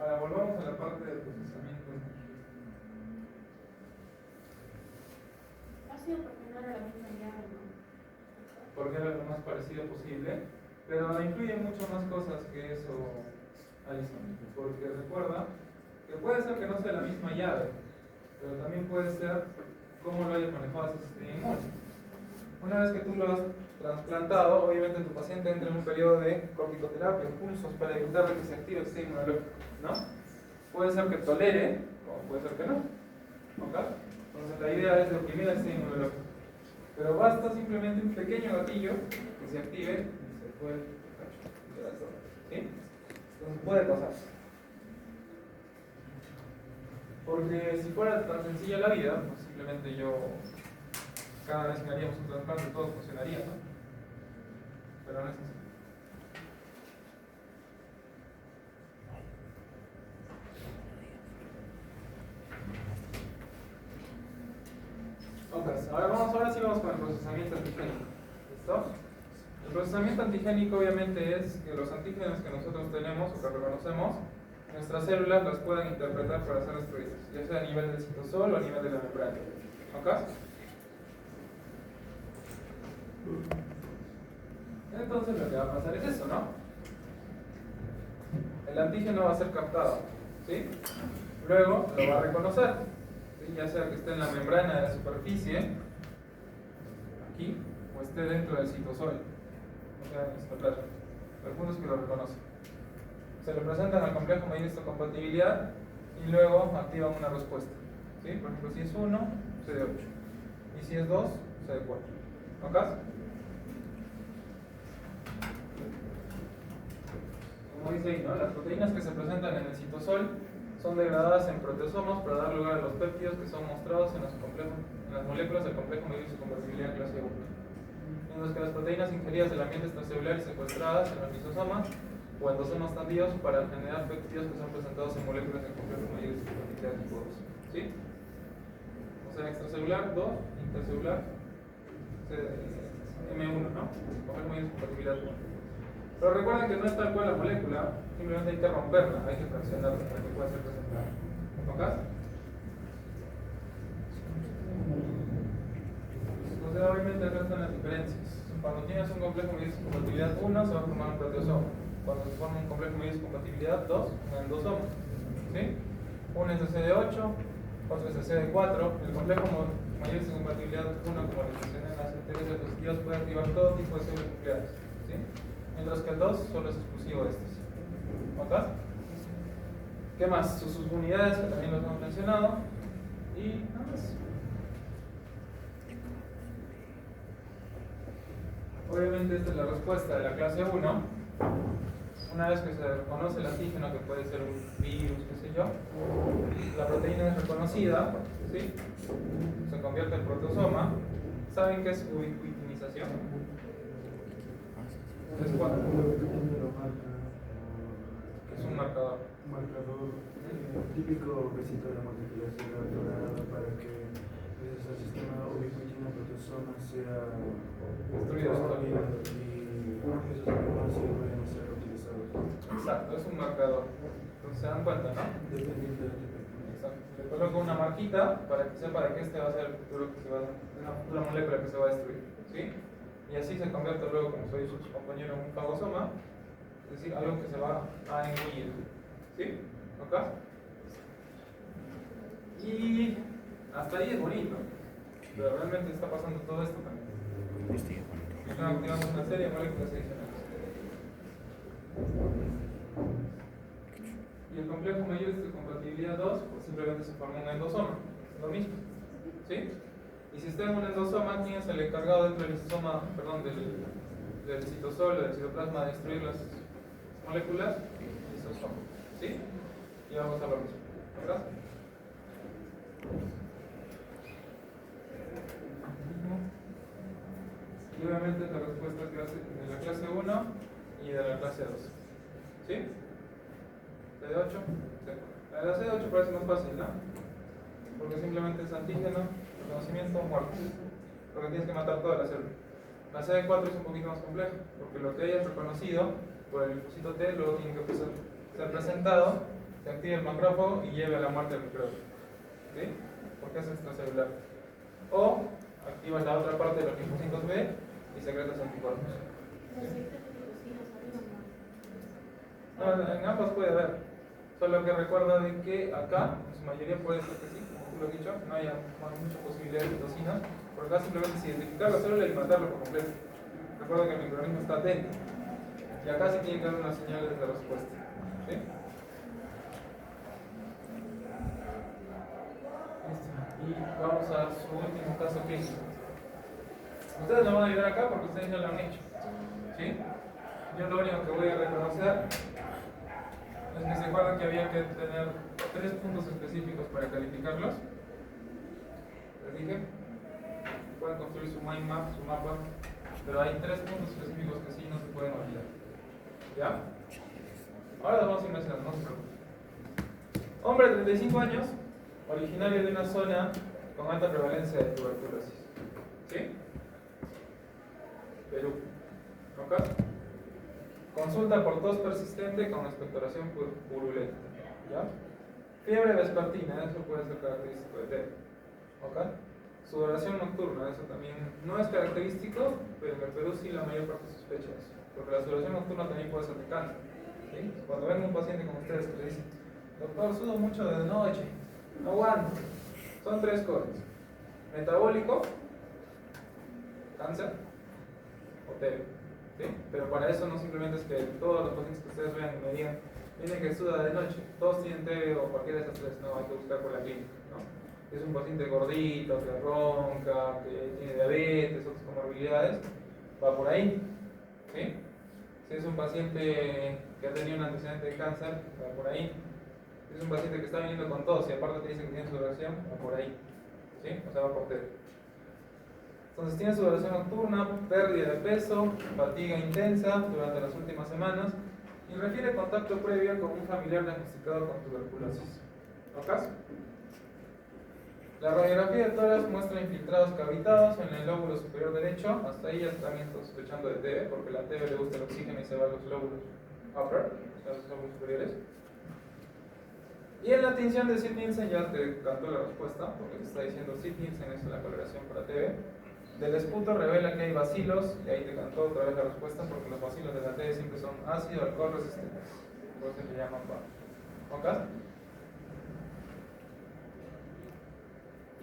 Ahora volvamos a la parte del procesamiento. Ha sido porque no era la misma llave, ¿no? Porque era lo más parecido posible, pero influye mucho más cosas que eso, Alison. Porque recuerda que puede ser que no sea la misma llave, pero también puede ser cómo lo hayas manejado ese sistema inmune. Una vez que tú lo has trasplantado, obviamente tu paciente entra en un periodo de corticoterapia, pulsos para evitar que se active el sistema inmunológico, ¿no? Puede ser que tolere, como puede ser que no. ¿Ok? Entonces la idea es deprimir el sistema inmunológico. Pero basta simplemente un pequeño gatillo que se active y se puede. ¿Sí? Entonces puede pasar. Porque si fuera tan sencilla la vida, pues simplemente cada vez que haríamos un trasplante todo funcionaría, ¿no? Pero no es así. Ok, ahora sí vamos con el procesamiento antigénico. ¿Listo? El procesamiento antigénico obviamente es que los antígenos que nosotros tenemos o que reconocemos, nuestras células las pueden interpretar para ser destruidas, ya sea a nivel del citosol o a nivel de la membrana. ¿Ok? Entonces lo que va a pasar es eso, ¿no? El antígeno va a ser captado, ¿sí? Luego lo va a reconocer, ¿sí? Ya sea que esté en la membrana de la superficie, aquí, o esté dentro del citosol, o sea, en el citoplasma. El punto es que lo reconoce. Se lo presentan al complejo medir histocompatibilidad y luego activan una respuesta, ¿sí? Por ejemplo, si es 1, CD8, y si es 2, CD4. ¿Ok? Como dice ahí, ¿no? Las proteínas que se presentan en el citosol son degradadas en proteosomas para dar lugar a los péptidos que son mostrados en las moléculas del complejo medir histocompatibilidad clase 1. Mientras que las proteínas ingeridas del ambiente extracelular y secuestradas en los lisosomas o endosomas tardíos para generar péptidos que son presentados en moléculas del complejo medir histocompatibilidad tipo 2. ¿Sí? O sea, extracelular 2, intercelular M1, ¿no? Complejo medir histocompatibilidad 1. Pero recuerden que no es tal cual la molécula, simplemente hay que romperla, hay que fraccionarla para que pueda ser presentada. ¿Ok? O sea, obviamente acá están las diferencias. Cuando tienes un complejo medir histocompatibilidad 1, se va a formar un proteosoma. Cuando se forma un complejo medir histocompatibilidad 2, un endosoma. ¿Sí? Uno es de CD8, otro es de CD4. El complejo medir histocompatibilidad 1, como les mencioné en las anteriores diapositivas, puede activar todo tipo de células nucleares. ¿Sí? Mientras que el 2 solo es exclusivo de estos. ¿Ok? ¿Qué más? Sus subunidades, que también los hemos mencionado. Y nada más. Obviamente esta es la respuesta de la clase 1. Una vez que se reconoce el antígeno, que puede ser un virus, qué sé yo, la proteína es reconocida, ¿sí? Se convierte en proteosoma. ¿Saben qué es ubiquitinización? Es cuando es un marcador. Un marcador típico besito de la molecular dorada para que el sistema ubiquitina proteosoma sea Destruido. y esos sistemas pueden ser utilizados. Exacto, es un marcador. Entonces se dan cuenta, ¿no? Dependiente del defecto. Exacto. Le coloco una marquita para que sepa de que este va a ser el futuro que se va a, una futura molécula que se va a destruir, ¿sí? Y así se convierte luego, como soy su compañero, en un fagosoma, es decir, algo que se va a engullir, ¿sí? ¿Ok? Y hasta ahí es bonito, pero realmente está pasando todo esto también. Están activando una serie de moléculas adicionales. Y el complejo mayor de compatibilidad 2, pues simplemente se forma un endosoma, es lo mismo, ¿sí? Y si está en un endosoma, ¿quién es el encargado dentro del lisosoma, perdón, del citosol, del citoplasma, de destruir las moléculas? El lisosoma, ¿sí? Y vamos a lo mismo, ¿verdad? de la clase 1 y de la clase 2. ¿Sí? CD8. Sí. La de la CD8 parece más fácil, ¿no? Porque simplemente es antígeno, reconocimiento, muerte. Porque tienes que matar toda la célula. La CD4 es un poquito más compleja, porque lo que hayas reconocido por el linfocito T luego tiene que ser presentado, se activa el macrófago y lleve a la muerte del micrófago. ¿Sí? Porque es extracelular. O activas la otra parte de los linfocitos B y secretas anticuerpos. ¿Sí? No, en ambos puede haber. Solo que recuerda de que acá, en su mayoría puede ser que sí, como tú lo has dicho, no haya mucha posibilidad de citocinas, porque acá simplemente es identificar la célula y matarla por completo. Recuerda que el microorganismo está atento. Y acá sí tiene que haber unas señales de respuesta. ¿Sí? Y vamos a su último caso clínico. Ustedes lo van a ayudar acá porque ustedes ya lo han hecho. ¿Sí? Yo lo único que voy a reconocer es que se acuerdan que había que tener 3 puntos específicos para calificarlos. Les dije, pueden construir su mind map, su mapa, pero hay 3 puntos específicos que sí no se pueden olvidar. ¿Ya? Ahora lo vamos a imaginar, no se preocupen. Hombre de 35 años, originario de una zona con alta prevalencia de tuberculosis. ¿Sí? Perú. ¿Ok? Consulta por tos persistente con expectoración purulenta. ¿Ya? Fiebre vespertina, eso puede ser característico de TB. ¿Ok? Sudoración nocturna, eso también no es característico, pero en el Perú sí la mayor parte sospecha eso. Porque la sudoración nocturna también puede ser de cáncer. ¿Sí? Cuando ven un paciente como ustedes que le dicen, doctor, sudo mucho de noche, no aguanto. Son 3 cosas: metabólico, cáncer o TB. ¿Sí? Pero para eso no simplemente es que todos los pacientes que ustedes vean me digan, viene que suda de noche, todos tienen TB o cualquiera de esas 3, no, hay que buscar por la clínica, ¿no? Es un paciente gordito, que ronca, que tiene diabetes, otras comorbilidades, va por ahí. ¿Sí? Si es un paciente que ha tenido un antecedente de cáncer, va por ahí. Si es un paciente que está viniendo con tos y aparte te dicen que tiene sudoración, va por ahí. ¿Sí? O sea, va por TB. Entonces tiene sudoración nocturna, pérdida de peso, fatiga intensa durante las últimas semanas y refiere contacto previo con un familiar diagnosticado con tuberculosis. ¿Ok? La radiografía de tórax muestra infiltrados cavitados en el lóbulo superior derecho. Hasta ahí ya están sospechando de TB, porque la TB le gusta el oxígeno y se va a los lóbulos upper, los lóbulos superiores. Y en la tinción de Sid Nielsen ya te cantó la respuesta, porque te está diciendo Sid Nielsen es la coloración para TB. Del esputo revela que hay bacilos, y ahí te cantó otra vez la respuesta, porque los bacilos de la TB siempre son ácido alcohol resistentes, por eso se llaman BAC. ¿Ok?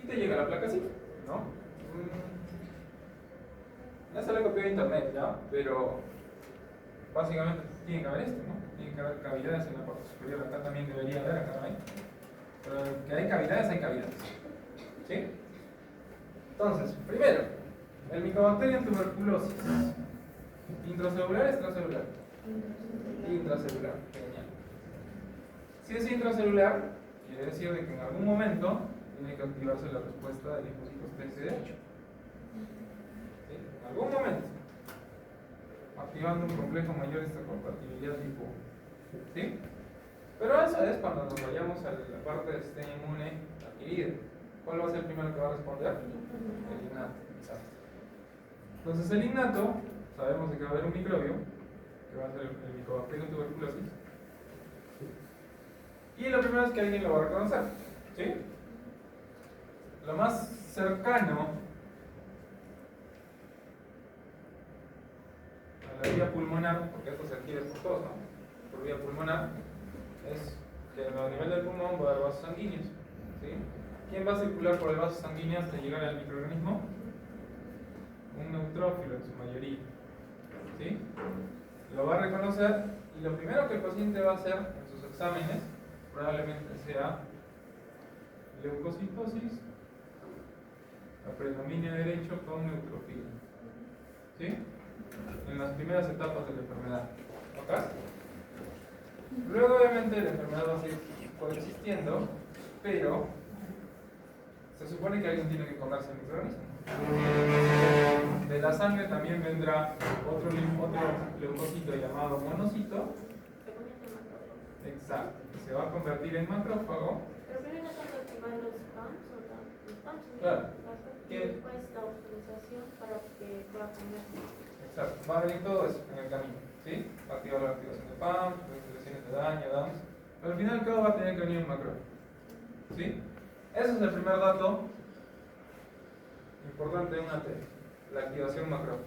Y te llega la placa así, ¿no? Ya se la copió de internet, ¿ya? Pero básicamente tiene que haber esto, ¿no? Tiene que haber cavidades en la parte superior, acá también debería haber, acá no hay. Pero que hay cavidades, hay cavidades. ¿Sí? Entonces, primero, el Mycobacterium tuberculosis. ¿Intracelular o extracelular? Intracelular, genial. Si es intracelular, quiere decir de que en algún momento tiene que activarse la respuesta de linfocitos TCD8. ¿Sí? En algún momento. Activando un complejo mayor de esta compatibilidad tipo. ¿Sí? Pero eso es cuando nos vayamos a la parte del sistema inmune adquirido. ¿Cuál va a ser el primero que va a responder? El innato. Exacto. Entonces el innato, sabemos de que va a haber un microbio, que va a ser el Mycobacterium tuberculosis. Y lo primero es que alguien lo va a reconocer. ¿Sí? Lo más cercano a la vía pulmonar, porque esto se adquiere por todos, ¿no? Por vía pulmonar, es que a nivel del pulmón va a haber vasos sanguíneos. ¿Sí? ¿Quién va a circular por el vaso sanguíneo hasta llegar al microorganismo? Un neutrófilo en su mayoría. ¿Sí? Lo va a reconocer y lo primero que el paciente va a hacer en sus exámenes probablemente sea leucocitosis a predominio derecho con neutrofilo. ¿Sí? En las primeras etapas de la enfermedad. ¿Ok? Luego obviamente la enfermedad va a seguir coexistiendo, pero se supone que alguien tiene que comerse el microorganismo. de la sangre también vendrá otro leucocito llamado monocito. Se convierte en macrófago. Exacto. Se va a convertir en macrófago. Pero primero tengo que activar los PAMs o los PAMs. Claro. Y después la autorización para que pueda cambiar. Exacto. Va a venir todo eso en el camino. ¿Sí? Va a activar la activación de PAM, lesiones de daño, DAMs. Pero al final del cabo va a tener que venir un macrófago. ¿Sí? Ese es el primer dato importante de una TV, la activación macrófago.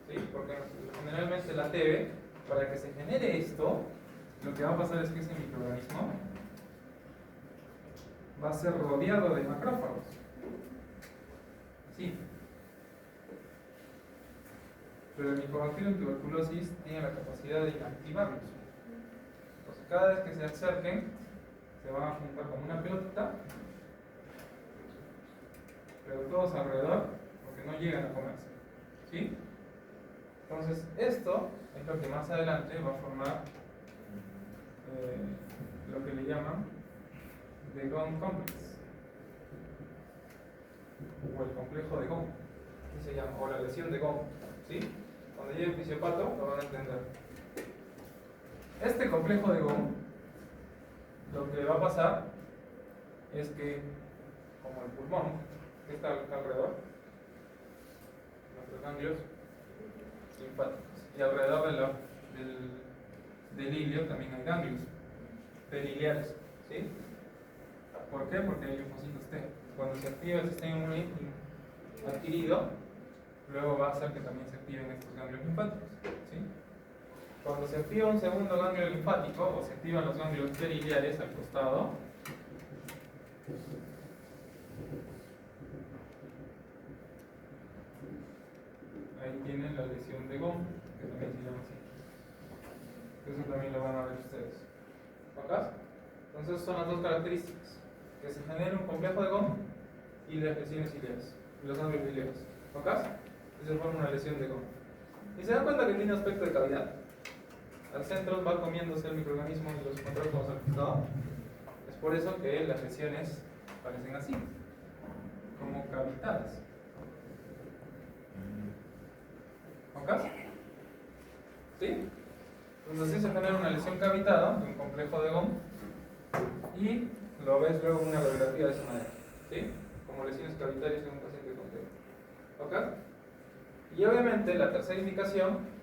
¿Sí? Porque generalmente la TV, para que se genere esto, lo que va a pasar es que ese microorganismo va a ser rodeado de macrófagos. Sí. Pero el Mycobacterium tuberculosis tiene la capacidad de inactivarlos. Entonces, cada vez que se acerquen, se van a juntar como una pelotita, pero todos alrededor, porque no llegan a comerse. ¿Sí? Entonces, esto es lo que más adelante va a formar lo que le llaman The Gone Complex, o el complejo de Gone, ¿qué se llama? O la lesión de Gone. ¿Sí? Cuando llegue el fisiopato lo van a entender. Este complejo de Gone, lo que va a pasar es que, como el pulmón, que está alrededor, nuestros ganglios linfáticos, y alrededor del hilio también hay ganglios periliares. ¿Sí? ¿Por qué? Porque hay linfocitos T. Cuando se activa el sistema inmune adquirido, luego va a hacer que también se activen estos ganglios linfáticos. ¿Sí? Cuando se activa un segundo ganglio linfático, o se activan los ganglios periliares al costado, ahí tienen la lesión de Gone, que también se llama así. Eso también lo van a ver ustedes. ¿Acá? Entonces son las dos características: que se genere un complejo de Gone y las lesiones ileales, los ganglios ileales. ¿Acá? Y se forma una lesión de Gone. Y se dan cuenta que tiene aspecto de cavidad. Al centro va comiéndose el microorganismo y los macrófagos al costado. Es por eso que las lesiones parecen así, como cavitadas. ¿Ok? ¿Sí? Entonces así se genera una lesión cavitada de un complejo de Gone y lo ves luego en una radiografía de esa manera. ¿Sí? Como lesiones cavitarias en un paciente con TB. ¿Ok? Y obviamente la tercera indicación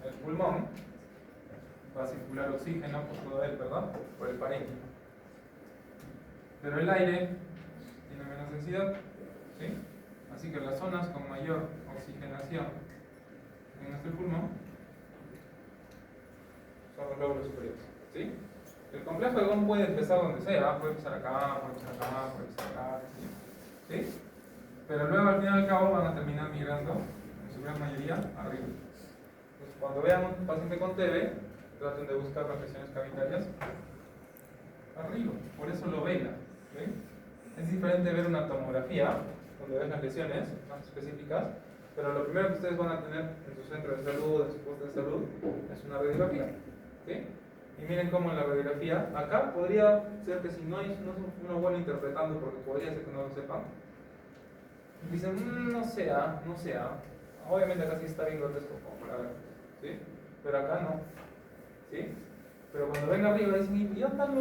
el pulmón va a circular oxígeno por todo él, ¿verdad? Por el parénquima. Pero el aire tiene menos densidad, ¿sí? Así que las zonas con mayor oxigenación en nuestro pulmón son los lóbulos superiores, ¿sí? El complejo de Gone puede empezar donde sea, puede empezar acá, puede empezar acá, puede empezar acá, ¿sí? Pero luego al fin y al cabo van a terminar migrando, en su gran mayoría, arriba. Entonces, cuando vean un paciente con TB, traten de buscar las lesiones cavitarias arriba, por eso lo velan. ¿Sí? Es diferente ver una tomografía, donde ven las lesiones más específicas, pero lo primero que ustedes van a tener en su centro de salud, en su puesto de salud, es una radiografía. ¿Sí? Y miren cómo en la radiografía, acá podría ser que si no es uno bueno interpretando, porque podría ser que no lo sepan, dicen, no sea, obviamente acá sí está bien grotesco como para ver, ¿sí? Pero acá no, ¿sí? Pero cuando ven arriba dicen, ¿y dónde están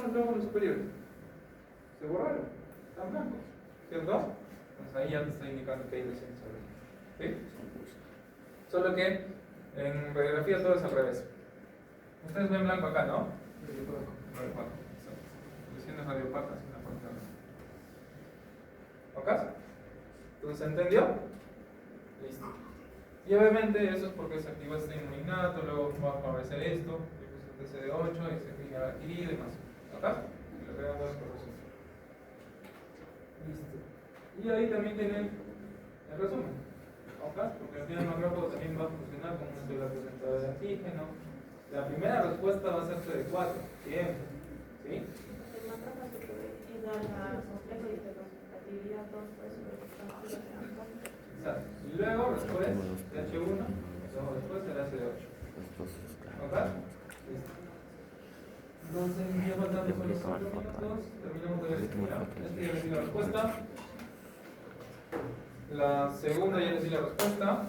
los lóbulos superiores? Se borraron, están blancos, ¿cierto? Entonces ahí ya te está indicando que hay lesiones arriba, ¿sí? Solo que en radiografía todo es al revés. Ustedes ven blanco acá, ¿no? Radiopaco. Lesiones radiopacas en la parte de arriba. ¿Ok? Entonces, ¿se entendió? Listo. Y obviamente eso es porque se activó este inmunoinnato, luego va a aparecer esto, el TCD8 y se fija adquirido y demás. ¿Ok? Y lo crean todos por eso. Listo. Y ahí también tienen el resumen. ¿Ok? Porque al final el macrófago también va a funcionar como una célula presentadora de antígeno. La primera respuesta va a ser CD4, siempre. ¿Sí? El macrófago es la complejo y de compatibilidad, todos por eso Exacto. Y luego después el H1, luego después el AC8. ¿Ok? Listo. Entonces, ya faltan solo 5 minutos. Terminamos de ver esta. Esta ya les di la respuesta. La segunda ya les di la respuesta.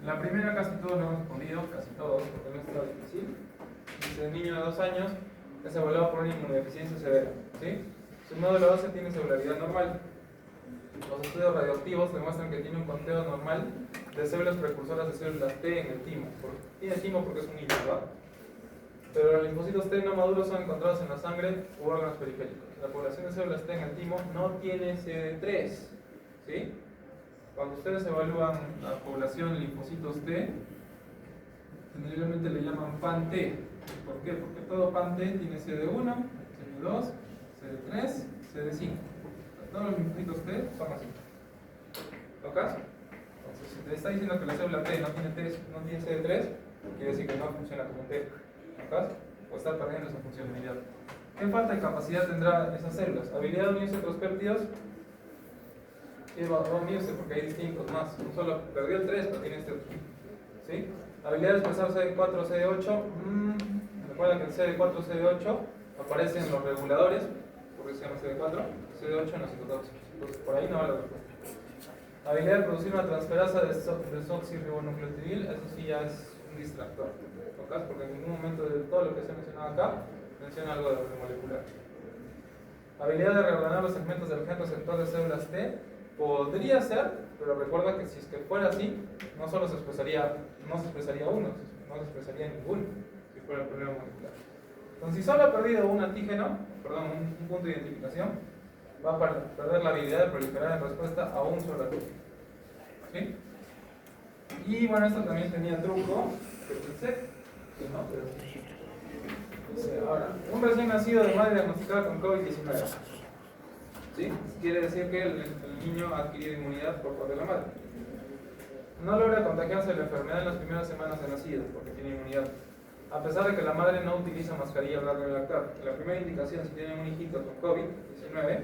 La primera casi todos lo hemos respondido, casi todos, porque no está difícil. Dice, el niño de 2 años es evaluado por una inmunodeficiencia severa. ¿Sí? Su módulo óseo tiene celularidad normal. Los estudios radioactivos demuestran que tiene un conteo normal de células precursoras de células T en el timo. Tiene timo porque es un niño, ¿verdad? Pero los linfocitos T no maduros son encontrados en la sangre u órganos periféricos. La población de células T en el timo no tiene CD3. ¿Sí? Cuando ustedes evalúan la población de linfocitos T, generalmente le llaman PAN-T. ¿Por qué? Porque todo PAN-T tiene CD1, CD2, CD3, CD5. Todos los linfocitos T son así. ¿Tocas? Entonces, si te está diciendo que la célula T no tiene CD3, quiere decir que no funciona como T. ¿Tocas? O está perdiendo esa funcionalidad. ¿Qué falta de capacidad tendrá esas células? Habilidad de unirse a otros péptidos. Y va a unirse porque hay distintos más. No solo perdió el 3, pero tiene este otro. ¿Sí? Habilidad de expresar CD4, CD8. Recuerda que el CD4, CD8 aparece en los reguladores, porque se llama CD4, CD8 en los citotóxicos. Entonces, por ahí no va la respuesta. Habilidad de producir una transferasa de desoxirribonucleotidil, eso sí ya es un distractor. ¿Tocas? Porque en ningún momento de todo lo que se ha mencionado acá menciona algo de molecular. Habilidad de reordenar los segmentos del gen receptor de células T. Podría ser, pero recuerda que si es que fuera así, no solo se expresaría uno, no se expresaría ninguno, si fuera el problema molecular. Entonces, si solo ha perdido un antígeno, un punto de identificación, va a perder la habilidad de proliferar en respuesta a un solo antígeno. ¿Sí? Y bueno, esto también tenía truco, que pensé que no, pero... Dice, ahora, un recién nacido de madre diagnosticada con COVID-19. ¿Sí? Quiere decir que el niño ha adquirido inmunidad por parte de la madre. No logra contagiarse de la enfermedad en las primeras semanas de nacido, porque tiene inmunidad. A pesar de que la madre no utiliza mascarilla al darle lactar. La primera indicación, si tienen un hijito con COVID-19,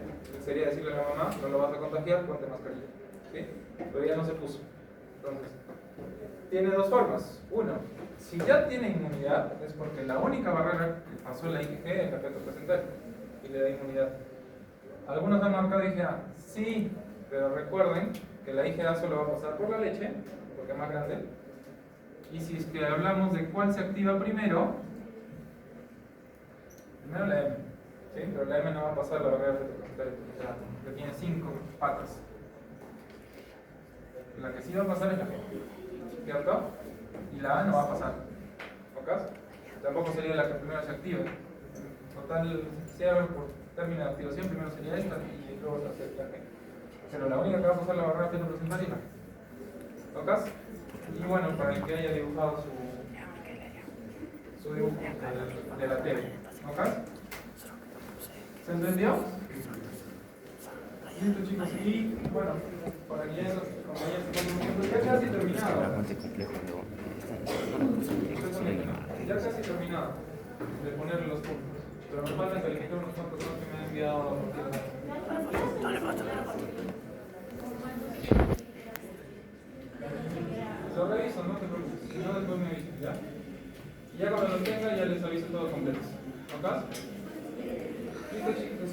sería decirle a la mamá, no lo vas a contagiar, ponte mascarilla. ¿Sí? Pero ya no se puso. Entonces, tiene dos formas. Uno, si ya tiene inmunidad, es porque la única barrera que pasó la IgG es el efecto placentario y le da inmunidad. Algunos han marcado IgA, sí, pero recuerden que la IgA solo va a pasar por la leche, porque es más grande. Y si es que hablamos de cuál se activa primero la M, ¿sí? Pero la M no va a pasar la barrera retroplacental, porque tiene 5 patas. La que sí va a pasar es la G, ¿cierto? Y la A no va a pasar, ¿ok? Tampoco sería la que primero se active. Total, si hablo por término de activación, primero sería esta y luego la G. Pero la única que va a pasar la barrera retroplacental es la G. ¿Tocas? Y bueno, para el que haya dibujado su dibujo de la tele. ¿Ok? ¿Se entendió? Listo, chicos. Y bueno, para que ya ya casi terminado. Ya casi terminado de poner los puntos. Pero nos faltan calificar unos cuantos más que me han enviado. Lo reviso, no te preocupes, si no después me aviso, ¿ya? Y ya cuando lo tenga ya les aviso todo completo. ¿Ok? Listo, chicos.